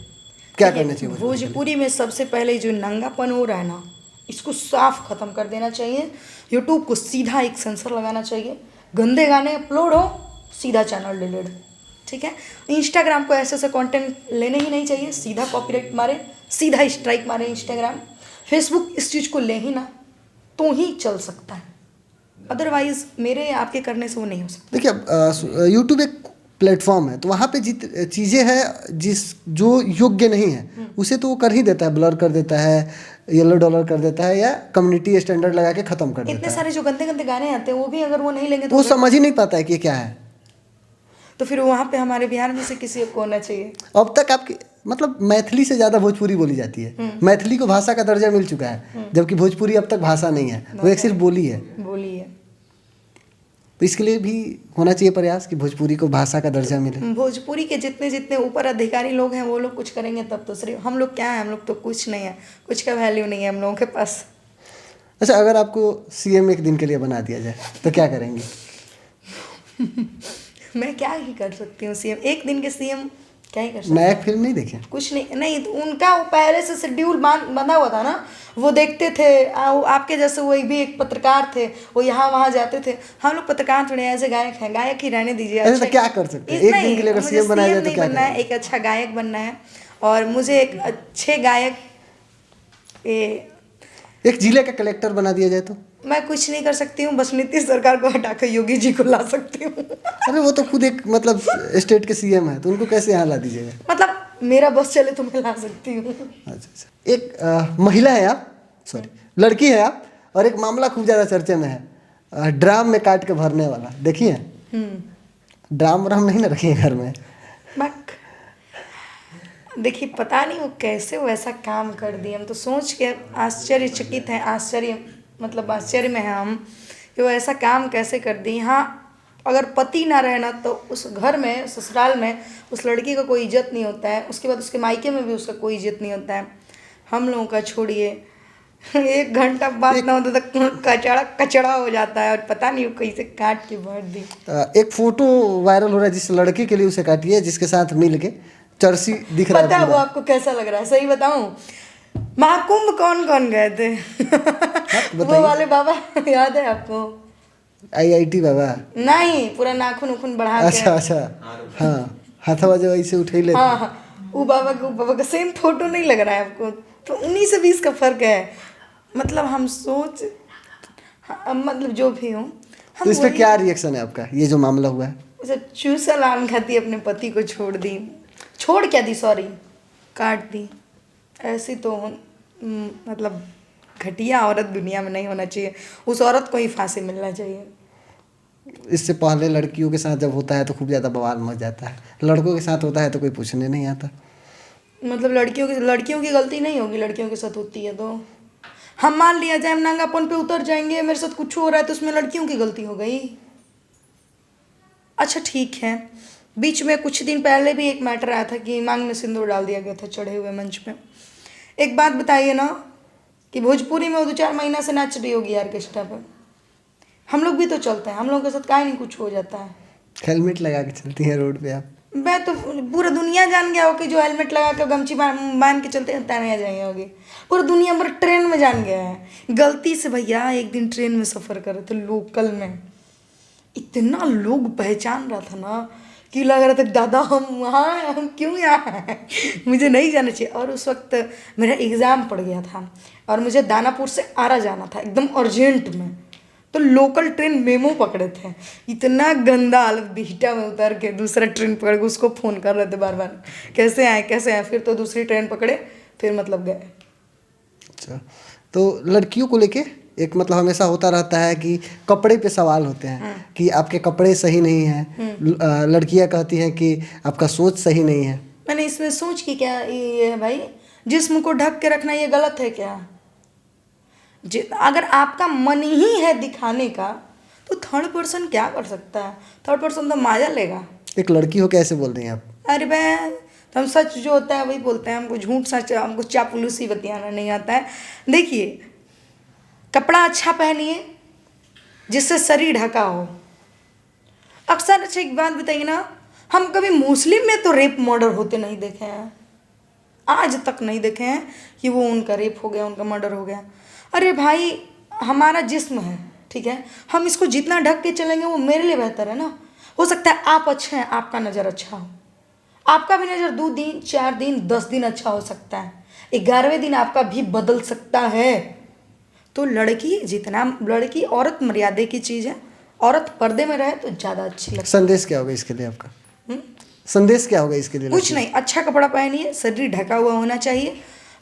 क्या करना चाहिए भोजपुरी के लिए? भोजपुरी में सबसे पहले जो नंगापन हो रहा है ना, इसको साफ खत्म कर देना चाहिए। यूट्यूब को सीधा एक सेंसर लगाना चाहिए, गंदे गाने अपलोड हो सीधा चैनल डिलीट, ठीक है। इंस्टाग्राम को ऐसे कंटेंट लेने ही नहीं चाहिए, सीधा कॉपीराइट मारे, सीधा स्ट्राइक मारे इंस्टाग्राम। फेसबुक इस चीज़ को ले ही ना तो ही चल सकता है, अदरवाइज मेरे आपके करने से वो नहीं हो सकता। देखिए, यूट्यूब एक प्लेटफॉर्म है, तो वहाँ पे जित चीज़ें हैं जो योग्य नहीं है उसे तो वो कर ही देता है, ब्लर कर देता है, येलो डॉलर कर देता है, या कम्युनिटी स्टैंडर्ड लगा के ख़त्म कर देता इतने है। सारे जो गंदे गंदे गाने आते हैं वो भी अगर वो नहीं लेंगे तो वो समझ ही नहीं पाता है कि ये क्या है। तो फिर वहाँ पे हमारे बिहार में से किसी को होना चाहिए। अब तक आपकी मतलब मैथिली से ज़्यादा भोजपुरी बोली जाती है, मैथिली को भाषा का दर्जा मिल चुका है, जबकि भोजपुरी अब तक भाषा नहीं है, वो एक सिर्फ बोली है। बोली है। तो इसके लिए भी होना चाहिए प्रयास कि भोजपुरी को भाषा का दर्जा मिले। भोजपुरी के जितने जितने ऊपर अधिकारी लोग हैं वो लोग कुछ करेंगे तब तो सिर्फ, हम लोग क्या है, हम लोग तो कुछ नहीं है, कुछ का वैल्यू नहीं है हम लोगों के पास। अच्छा, अगर आपको सीएम एक दिन के लिए बना दिया जाए तो क्या करेंगी? मैं क्या ही कर सकती हूँ सीएम, एक दिन के सीएम क्या ही कर सकती नायक फिल्म नहीं देखे? कुछ नहीं, नहीं तो उनका वो पहले से शेड्यूल बंधा हुआ था ना, वो देखते थे। आपके जैसे वो भी एक पत्रकार थे, वो यहाँ वहाँ जाते थे। हम लोग पत्रकार थोड़े ऐसे गायक हैं, गायक ही रहने दीजिए। अरे तो क्या कर सकते हैं एक दिन के लिए अगर सीएम बनाया जाए तो क्या बनना है, एक अच्छा गायक बनना है, और मुझे एक अच्छे गायक एक जिले का कलेक्टर बना दिया जाए तो? मैं कुछ नहीं कर सकती हूँ, बस नीतीश सरकार को हटाकर योगी जी को ला सकती हूँ। अरे वो तो खुद एक मतलब स्टेट के सीएम है, तो उनको कैसे यहाँ ला दीजिएगा? मतलब मेरा बस चले तो मैं ला सकती हूँ। अच्छा, एक महिला है आप, सॉरी लड़की है आप, और एक मामला खूब ज़्यादा चर्चे में है, ड्राम में काट के भरने वाला, देखिए? ड्राम व्राम नहीं ना रखिए घर में। देखिए पता नहीं वो कैसे वो ऐसा काम कर दिए, हम तो सोच के आश्चर्यचकित हैं, आश्चर्य में हैं हम कि वो ऐसा काम कैसे कर दी। हाँ, अगर पति ना रहना तो उस घर में, ससुराल में उस लड़की का कोई इज्जत नहीं होता है, उसके बाद उसके मायके में भी उसका कोई इज्जत नहीं होता है। हम लोगों का छोड़िए, 1 घंटा बात ना होता तक कचड़ा हो जाता है, और पता नहीं वो कैसे काट के भर दी। एक फोटो वायरल हो रहा है जिस लड़के के लिए उसे काटी है, जिसके साथ मिल के चर्सी दिख रहा है। पता है वो आपको कैसा लग रहा है? सही बताऊं, महाकुंभ कौन कौन गए थे? वो वाले बाबा याद है आपको? IIT बाबा? नहीं, पूरा नाखून उखून बढ़ा के। अच्छा, हाँ, हाथवा जो ऐसे उठे ले। हाँ, वो बाबा का सेम फोटो नहीं लग रहा है आपको? तो 19 से 20 का फर्क है। मतलब हम सोच, मतलब जो भी हो, तो इस पे क्या रिएक्शन है आपका, ये जो मामला हुआ है? उसे चूसा लान खाती अपने पति को छोड़ क्या दी, सॉरी, काट दी। ऐसी तो मतलब घटिया औरत दुनिया में नहीं होना चाहिए, उस औरत को ही फांसी मिलना चाहिए। इससे पहले लड़कियों के साथ जब होता है तो खूब ज़्यादा बवाल मच जाता है, लड़कों के साथ होता है तो कोई पूछने नहीं आता। मतलब लड़कियों की गलती नहीं होगी, लड़कियों के साथ होती है तो हम मान लिया जाए, हम नंगापन पे उतर जाएंगे, मेरे साथ कुछ हो रहा है तो उसमें लड़कियों की गलती हो गई। अच्छा ठीक है, बीच में कुछ दिन पहले भी एक मैटर आया था कि मांग में सिंदूर डाल दिया गया था चढ़े हुए मंच पे। एक बात बताइए ना कि भोजपुरी में वो 2-4 महीना से नाच रही होगी ऑर्केस्ट्रा पर, हम लोग भी तो चलते हैं, हम लोग के साथ काहे नहीं कुछ हो जाता है? हेलमेट लगा के चलती हैं रोड पे आप? मैं तो पूरा दुनिया जान गया हो कि जो हेलमेट लगा के गमछी बांध के चलते हैं तैयार जाएंगे होगी, पूरा दुनिया भर ट्रेन में जान गया है। गलती से भैया एक दिन ट्रेन में सफ़र कर रहे थे लोकल में, इतना लोग पहचान रहा था ना कि लग रहा था दादा हम वहाँ हैं, हम क्यों यहाँ हैं, मुझे नहीं जाना चाहिए। और उस वक्त मेरा एग्ज़ाम पड़ गया था और मुझे दानापुर से आरा जाना था एकदम अर्जेंट में, तो लोकल ट्रेन मेमो पकड़े थे, इतना गंदा हालत, बिहटा में उतर के दूसरा ट्रेन पकड़ के उसको फ़ोन कर रहे थे बार बार, कैसे आए। फिर तो दूसरी ट्रेन पकड़े, फिर मतलब गए। अच्छा, तो लड़कियों को लेके एक मतलब हमेशा होता रहता है कि कपड़े पे सवाल होते हैं कि आपके कपड़े सही नहीं हैं, लड़कियां कहती हैं कि आपका सोच सही नहीं है। मैंने इसमें सोच की क्या ये है भाई, जिस्म को ढक के रखना ये गलत है क्या? अगर आपका मन ही है दिखाने का तो थर्ड पर्सन क्या कर सकता है? थर्ड पर्सन तो मजा लेगा। एक लड़की हो कैसे बोल रही हैं आप? अरे बहन, तो हम सच जो होता है वही बोलते हैं, हमको झूठ सच, हमको चापलूसी बतियाना नहीं आता है। देखिए, कपड़ा अच्छा पहनिए जिससे शरीर ढका हो। अक्सर अच्छा एक बात बताइए ना, हम कभी मुस्लिम में तो रेप मर्डर होते नहीं देखे हैं, आज तक नहीं देखे हैं कि वो उनका रेप हो गया, उनका मर्डर हो गया। अरे भाई, हमारा जिस्म है, ठीक है, हम इसको जितना ढक के चलेंगे वो मेरे लिए बेहतर है ना। हो सकता है आप अच्छे हैं, आपका नज़र अच्छा हो, आपका भी नज़र 2 दिन 4 दिन 10 दिन अच्छा हो सकता है, 11वें दिन आपका भी बदल सकता है। तो लड़की औरत मर्यादा की चीज़ है, औरत पर्दे में रहे तो ज़्यादा अच्छी लगती है। संदेश क्या होगा इसके लिए आपका? संदेश क्या होगा इसके लिए? कुछ नहीं, अच्छा कपड़ा पहनिए, शरीर ढका हुआ होना चाहिए।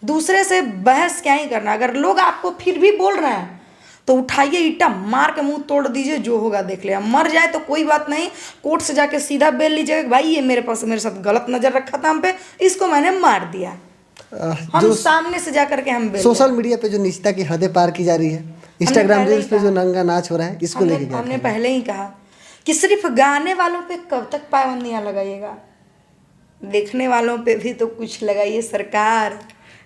दूसरे से बहस क्या ही करना। अगर लोग आपको फिर भी बोल रहे हैं तो उठाइए, ईटा मार के मुंह तोड़ दीजिए, जो होगा देख लिया। मर जाए तो कोई बात नहीं, कोर्ट से जाके सीधा बेल लीजिएगा, भाई ये मेरे साथ गलत नज़र रखा था हम पे, इसको मैंने मार दिया। हम सामने से जाकर के हम बेल। सोशल मीडिया पे जो निजता की हदें पार की जा रही है, इंस्टाग्राम रील्स पे जो नंगा नाच हो रहा है, इसको लेके क्या? हमने पहले ही कहा कि सिर्फ गाने वालों पे कब तक पाबंदियां लगाइएगा, देखने वालों पे भी तो कुछ लगाइए सरकार।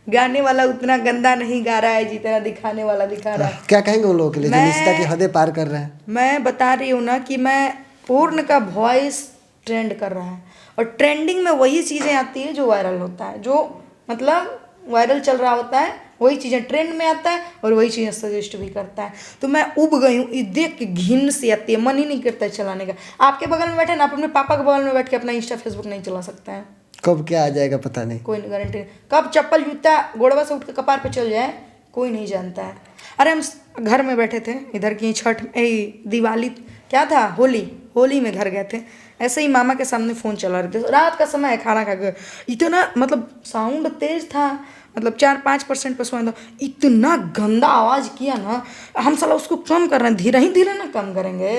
गाने वाला उतना गंदा नहीं गा रहा है जितना दिखाने वाला दिखा रहा है। क्या कहेंगे उन लोगों के लिए जो निजता की हदें पार कर रहे हैं? मैं बता रही हूँ ना कि मैं पूर्ण का वॉइस ट्रेंड कर रहा है, और ट्रेंडिंग में वही चीज़ें आती है जो वायरल होता है, जो मतलब वायरल चल रहा होता है, वही चीज़ें ट्रेंड में आता है और वही चीज़ें सजेस्ट भी करता है। तो मैं उब गई हूँ, ये देख के घिन सी आती है, मन ही नहीं करता है चलाने का। आपके बगल में बैठे ना, आप अपने पापा के बगल में बैठ के अपना इंस्टा फेसबुक नहीं चला सकते हैं। कब क्या आ जाएगा पता नहीं, कोई नहीं गारंटी, कब चप्पल जूता गोड़वा से उठ के कपार पे चल जाए कोई नहीं जानता है। अरे हम घर में बैठे थे, इधर की छठ दिवाली क्या था, होली में घर गए थे, ऐसे ही मामा के सामने फ़ोन चला रहे थे, रात का समय है, खाना खा के, इतना मतलब साउंड तेज था, मतलब 4-5% पर सुना था, इतना गंदा आवाज़ किया ना, हम साला उसको कम कर रहे हैं, धीरे ना कम करेंगे।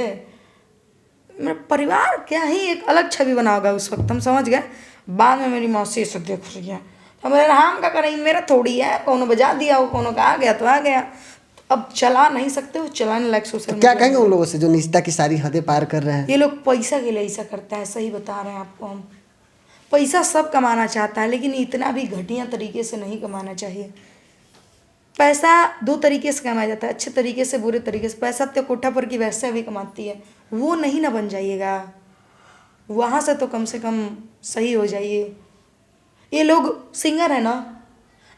मेरा परिवार क्या ही एक अलग छवि बना होगा उस वक्त, हम समझ गए। बाद में मेरी मौसी ऐसे देख रही है, तो मेरे हम क्या करें, मेरा थोड़ी है, कोनो बजा दिया हो, कोनो का आ गया तो आ गया, अब चला नहीं सकते हो, चलाने लायक सोशल तो क्या कहेंगे उन लोगों से जो निजता की सारी हदें पार कर रहे हैं? ये लोग पैसा के लिए ऐसा करता है, सही बता रहे हैं आपको हम। पैसा सब कमाना चाहता है, लेकिन इतना भी घटिया तरीके से नहीं कमाना चाहिए। पैसा 2 तरीके से कमाया जाता है, अच्छे तरीके से, बुरे तरीके से। पैसा तो कोठा पर की वैसे भी कमाती है, वो नहीं ना बन जाइएगा, वहाँ से तो कम से कम सही हो जाइए। ये लोग सिंगर है ना,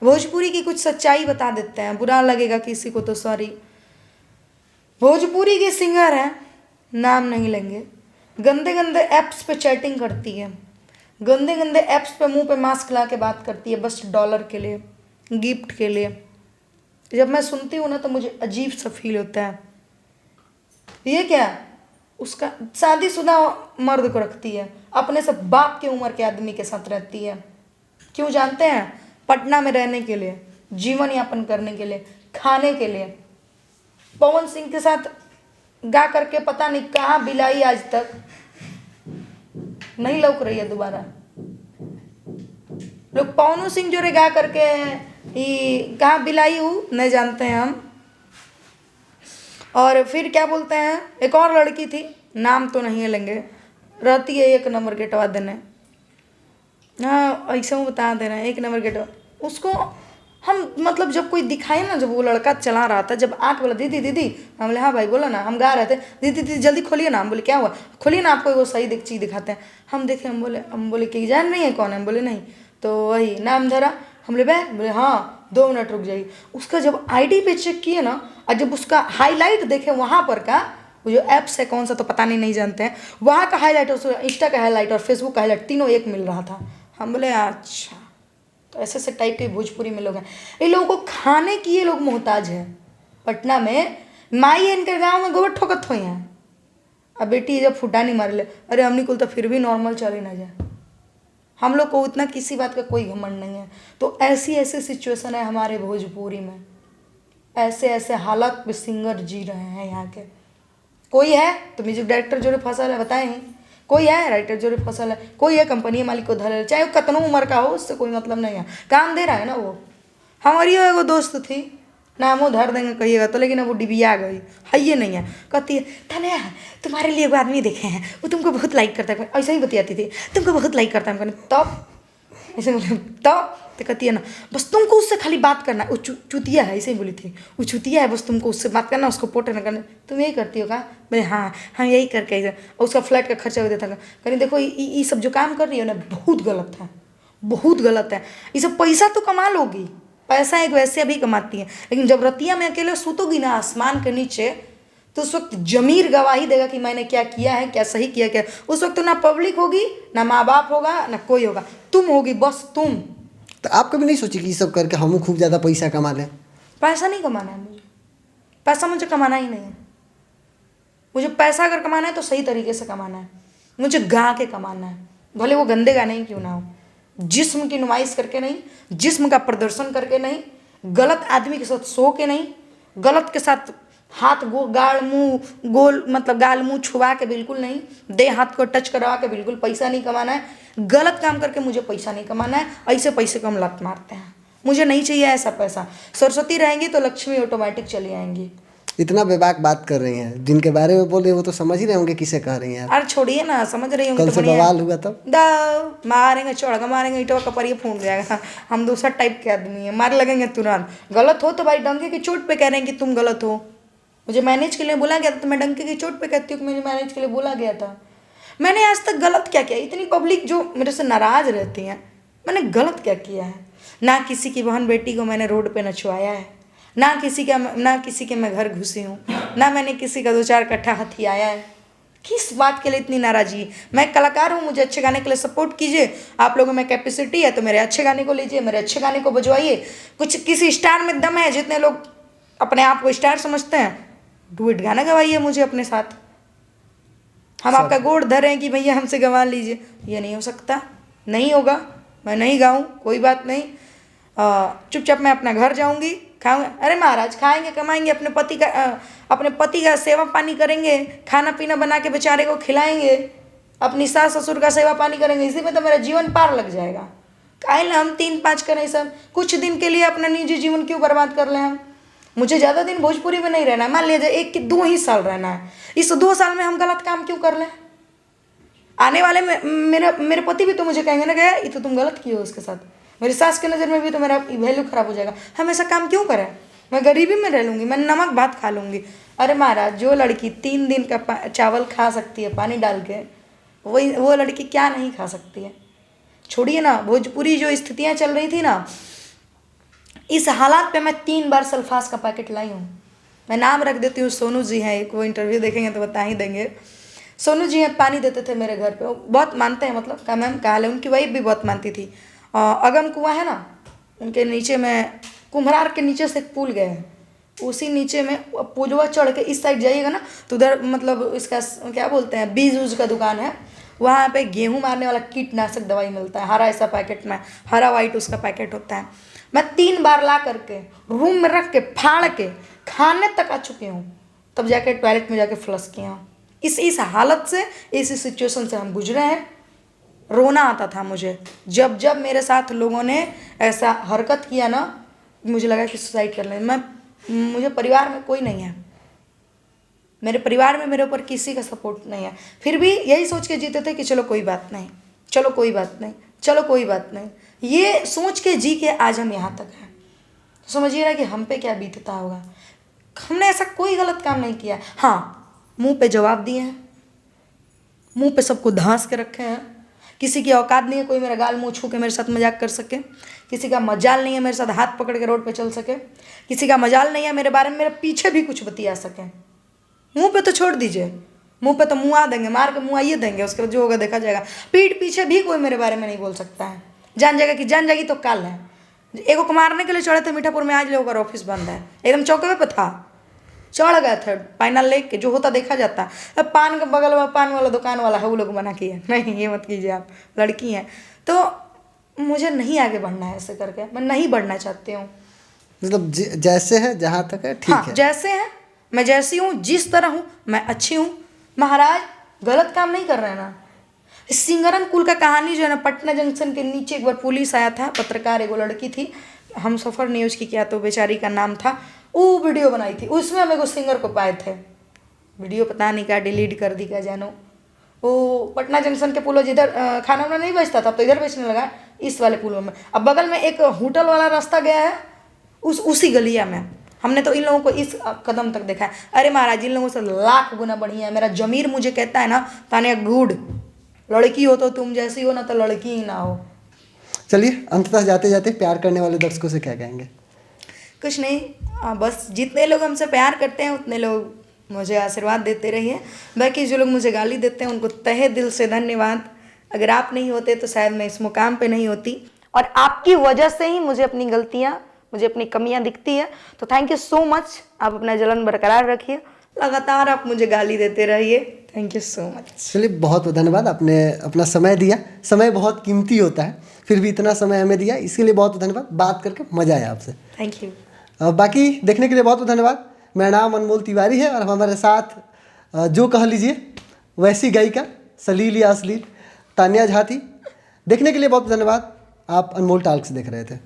भोजपुरी की कुछ सच्चाई बता देते हैं, बुरा लगेगा किसी को तो सॉरी। भोजपुरी के सिंगर हैं, नाम नहीं लेंगे, गंदे गंदे ऐप्स पे चैटिंग करती है, गंदे गंदे ऐप्स पे मुंह पे मास्क ला के बात करती है, बस डॉलर के लिए, गिफ्ट के लिए। जब मैं सुनती हूँ ना तो मुझे अजीब सा फील होता है। ये क्या, उसका शादीशुदा मर्द को रखती है, अपने से बाप के उम्र के आदमी के साथ रहती है, क्यों जानते हैं? पटना में रहने के लिए, जीवन यापन करने के लिए, खाने के लिए। पवन सिंह के साथ गा करके पता नहीं कहाँ बिलाई, आज तक नहीं लौक रही है दोबारा। लोग पवन सिंह जो रे गा करके कहाँ बिलाई हूँ नहीं जानते हैं हम। और फिर क्या बोलते हैं, एक और लड़की थी, नाम तो नहीं लेंगे, रहती है 1 नंबर गेटवा देने, हाँ ऐसे वो बता दे रहे हैं, 1 नंबर गेटवा। उसको हम मतलब जब कोई दिखाए ना, जब वो लड़का चला रहा था, जब आँख बोला दीदी, हम बोले हाँ भाई बोला ना, हम गा रहे थे, दीदी जल्दी खोलिए ना, हम बोले क्या हुआ, खोलिए ना, आपको वो सही चीज़ दिखाते हैं। हम देखे, हम बोले कि जान नहीं है कौन है, हम बोले नहीं, तो वही नाम धरा, हम बोले हाँ 2 मिनट रुक जाइए। उसका जब आईडी पे चेक किए ना, और जब उसका हाईलाइट देखे वहाँ पर का, वो जो ऐप्स है कौन सा तो पता नहीं जानते हैं, वहाँ का हाईलाइट, उसका इंस्टा का हाईलाइट और फेसबुक का हाईलाइट तीनों एक मिल रहा था। हम बोले अच्छा, तो ऐसे टाइप के भोजपुरी में लोग हैं। ये लोगों को खाने की ये लोग मोहताज है। पटना में माई है इनके गाँव में गोबर ठोकत हो यहाँ। अब बेटी जब फुटा नहीं मार ले, अरे हमने कुल तो फिर भी नॉर्मल चले ना जाए। हम लोग को उतना किसी बात का कोई घमंड नहीं है। तो ऐसी ऐसी सिचुएशन है हमारे भोजपुरी में, ऐसे ऐसे हालत में सिंगर जी रहे हैं यहाँ के। कोई है तो म्यूजिक डायरेक्टर जोड़े फसल है, बताएं, कोई है राइटर जोड़े फसल है, कोई है कंपनी मालिक को धर, चाहे वो कितनों उम्र का हो, उससे कोई मतलब नहीं है, काम दे रहा है ना वो। हमारी एगो दोस्त थी, नामो धर देंगे कहिएगा तो, लेकिन अब वो डिबिया गई है, ये नहीं है। कहती है तने तुम्हारे लिए एगो आदमी देखे हैं, वो तुमको बहुत लाइक करता है, ऐसे ही बतियाती थी, तुमको बहुत लाइक करता है। तब ऐसे बोले तब तो कहती है ना बस तुमको उससे खाली बात करना है, वो चुतिया है, ऐसे ही बोली थी, वो चुतिया है, बस तुमको उससे बात करना, उसको पोर्ट्रेट ना करना। तुम यही करती हो क्या? बोले हाँ हाँ यही करके ऐसे, और उसका फ्लैट का खर्चा हो देता। कहीं देखो ये सब जो काम कर रही है ना बहुत गलत है, बहुत गलत है। ये सब पैसा तो कमा लोगी, पैसा एक वैसे भी कमाती है, लेकिन जब रतिया में अकेले सुतोगी ना आसमान के नीचे, तो उस वक्त जमीर गवाही देगा कि मैंने क्या किया है, क्या सही किया, क्या। उस वक्त तो ना पब्लिक होगी, ना माँ बाप होगा, ना कोई होगा, तुम होगी, बस तुम। तो आप कभी नहीं सोची कि ये सब करके हम खूब ज़्यादा पैसा कमा लें? पैसा नहीं कमाना है मुझे, पैसा मुझे कमाना ही नहीं है। मुझे पैसा अगर कमाना है तो सही तरीके से कमाना है, मुझे गा के कमाना है, भले वो गंदे गाने ही क्यों ना हो। जिस्म की नुमाइश करके नहीं, जिस्म का प्रदर्शन करके नहीं, गलत आदमी के साथ सो के नहीं, गलत के साथ हाथ गाल मुँह गोल मतलब गाल मुँह छुआ के बिल्कुल नहीं, दे हाथ को टच करवा के बिल्कुल पैसा नहीं कमाना है। गलत काम करके मुझे पैसा नहीं कमाना है, ऐसे पैसे को हम लत मारते हैं, मुझे नहीं चाहिए ऐसा पैसा। सरस्वती रहेंगी तो लक्ष्मी ऑटोमेटिक चली आएंगी। इतना बेबाक बात कर रही हैं, जिनके बारे में बोल रहे हो वो तो समझ ही रहे होंगे किसे कह रही हैं आप। अरे छोड़िए ना, समझ रही होंगी कल तो से बढ़िया। बवाल हुआ तब दा मारेंगे, चौड़का मारेंगे, ईंटों का कपड़िया फूट जाएगा। हम दूसरा टाइप के आदमी है, मार लगेंगे तुरंत। गलत हो तो भाई डंके की चोट पे कह रहे हैं कि तुम गलत हो। मुझे मैनेज के लिए बोला गया था तो मैं डंके की चोट पे कहती हूँ कि मुझे मैनेज के लिए बोला गया था। मैंने आज तक गलत क्या किया? इतनी पब्लिक जो मेरे से नाराज़ रहती हैं, मैंने गलत क्या किया है? ना किसी की बहन बेटी को मैंने रोड पे नचवाया है, ना किसी के मैं घर घुसी हूँ, ना मैंने किसी का 2-4 कट्ठा हथियाया है। किस बात के लिए इतनी नाराज़गी? मैं कलाकार हूँ, मुझे अच्छे गाने के लिए सपोर्ट कीजिए। आप लोगों में कैपेसिटी है तो मेरे अच्छे गाने को लीजिए, मेरे अच्छे गाने को बजवाइए। कुछ किसी स्टार में दम है, जितने लोग अपने आप को स्टार समझते हैं, डुएट गाना गवाइए मुझे अपने साथ। हम आपका गोड़ धरें कि भैया हमसे गवा लीजिए, ये नहीं हो सकता, नहीं होगा। मैं नहीं गाऊँ कोई बात नहीं, चुपचाप मैं अपना घर जाऊँगी, खाऊंगा। अरे महाराज खाएंगे कमाएंगे, अपने पति का सेवा पानी करेंगे, खाना पीना बना के बेचारे को खिलाएंगे, अपनी सास ससुर का सेवा पानी करेंगे, इसी में तो मेरा जीवन पार लग जाएगा। काहे ना हम 3-5 करें सब, कुछ दिन के लिए अपना निजी जीवन क्यों बर्बाद कर लें हम? मुझे ज़्यादा दिन भोजपुरी में नहीं रहना है, मान लीजिए 1-2 ही साल रहना है। इस 2 साल में हम गलत काम क्यों कर लें? आने वाले में मेरे पति भी तो मुझे कहेंगे ना कि ये तो तुम गलत किए हो उसके साथ, मेरी सास के नज़र में भी तो मेरा वैल्यू खराब हो जाएगा। हम ऐसा काम क्यों करें? मैं गरीबी में रह लूँगी, मैं नमक भात खा लूँगी। अरे महाराज, जो लड़की 3 दिन का चावल खा सकती है पानी डाल के, वो लड़की क्या नहीं खा सकती है? छोड़िए ना, भोजपुरी जो स्थितियाँ चल रही थी ना, इस हालात पे मैं 3 बार सल्फास का पैकेट लाई हूँ। मैं नाम रख देती हूँ, सोनू जी हैं, एक वो इंटरव्यू देखेंगे तो बता ही देंगे। सोनू जी हैं, पानी देते थे मेरे घर पे, वो बहुत मानते हैं, मतलब क्या मैम कहा ले, उनकी वाइफ भी बहुत मानती थी। अगम कुआं है ना, उनके नीचे में कुम्हरार के नीचे से एक पुल गए हैं, उसी नीचे में पुलवा चढ़ के इस साइड जाइएगा ना तो उधर मतलब इसका क्या बोलते हैं, बीज उज का दुकान है, वहाँ पे गेहूँ मारने वाला कीटनाशक दवाई मिलता है, हरा ऐसा पैकेट में, हरा वाइट उसका पैकेट होता है। मैं 3 बार ला करके रूम में रख के फाड़ के खाने तक आ चुकी हूँ, तब जाके टॉयलेट में जाके फ्लश किया हूँ। इस हालत से, इस सिचुएशन से हम गुजरे हैं। रोना आता था मुझे जब जब मेरे साथ लोगों ने ऐसा हरकत किया ना, मुझे लगा कि सुसाइड कर लें। मुझे परिवार में कोई नहीं है, मेरे परिवार में मेरे ऊपर किसी का सपोर्ट नहीं है, फिर भी यही सोच के जीते थे कि चलो कोई बात नहीं, चलो कोई बात नहीं, चलो कोई बात नहीं, ये सोच के जी के आज हम यहाँ तक हैं। तो समझिएगा कि हम पे क्या बीतता होगा। हमने ऐसा कोई गलत काम नहीं किया। हाँ, मुंह पे जवाब दिए हैं, मुंह पे सबको धांस के रखे हैं। किसी की औकात नहीं है कोई मेरा गाल मुंह छू के मेरे साथ मजाक कर सके, किसी का मजाल नहीं है मेरे साथ हाथ पकड़ के रोड पे चल सके, किसी का मजाल नहीं है मेरे बारे में मेरे पीछे भी कुछ बतिया सके। मुंह पे तो छोड़ दीजिए, मुंह पे तो मुँह आ देंगे, मार के मुँह आइए देंगे, उसके बाद जो होगा देखा जाएगा। पीठ पीछे भी कोई मेरे बारे में नहीं बोल सकता है। जान जाएगा कि जान जाएगी तो काल है। एगो को मारने के लिए चढ़े थे मीठापुर में, आज लोगों का ऑफिस बंद है, एकदम चौके पे था। चढ़ गए थे फाइनल लेके, जो होता देखा जाता। अब पान के बगल में पान वाला दुकान वाला है, वो लोग मना किए नहीं ये मत कीजिए, आप लड़की हैं। तो मुझे नहीं आगे बढ़ना है ऐसे करके, मैं नहीं बढ़ना चाहती हूँ। मतलब जैसे है जहाँ तक है ठीक हाँ, है। जैसे है मैं जैसी हूँ, जिस तरह हूँ मैं अच्छी हूँ। महाराज गलत काम नहीं कर रहे हैं ना। सिंगरन कुल का कहानी जो है ना, पटना जंक्शन के नीचे एक बार पुलिस आया था, पत्रकार एगो लड़की थी, हम सफ़र न्यूज़ की क्या तो बेचारी का नाम था, वो वीडियो बनाई थी, उसमें हम एगो सिंगर को पाए थे। वीडियो पता नहीं क्या डिलीट कर दी क्या जानो। वो पटना जंक्शन के पुल जिधर खाना वाना नहीं बेचता था, तो इधर बेचने लगा इस वाले पुलों में। अब बगल में एक होटल वाला रास्ता गया है, उसी गलिया में हमने तो इन लोगों को इस कदम तक देखा है। अरे महाराज इन लोगों से लाख गुना बढ़िया है। मेरा जमीर मुझे कहता है ना, तानिया गुड, लड़की हो तो तुम जैसी हो ना, तो लड़की ही ना हो। चलिए अंततः जाते जाते प्यार करने वाले दर्शकों से क्या कहेंगे? कुछ नहीं, बस जितने लोग हमसे प्यार करते हैं उतने लोग मुझे आशीर्वाद देते रहिए। बाकी जो लोग मुझे गाली देते हैं उनको तहे दिल से धन्यवाद। अगर आप नहीं होते तो शायद मैं इस मुकाम पे नहीं होती, और आपकी वजह से ही मुझे अपनी गलतियाँ, मुझे अपनी कमियां दिखती है। तो थैंक यू सो मच। आप अपना जलन बरकरार रखिए, लगातार आप मुझे गाली देते रहिए। Thank you so much. चलिए बहुत बहुत धन्यवाद, आपने अपना समय दिया। समय बहुत कीमती होता है, फिर भी इतना समय हमें दिया, इसके लिए बहुत बहुत धन्यवाद। बात करके मजा आया आपसे। Thank you. बाकी देखने के लिए बहुत बहुत धन्यवाद। मेरा नाम अनमोल तिवारी है और हमारे साथ जो कह लीजिए वैसी गायिका सलील या अश्लील तान्या झा थी। देखने के लिए बहुत धन्यवाद। आप अनमोल टॉक्स देख रहे थे।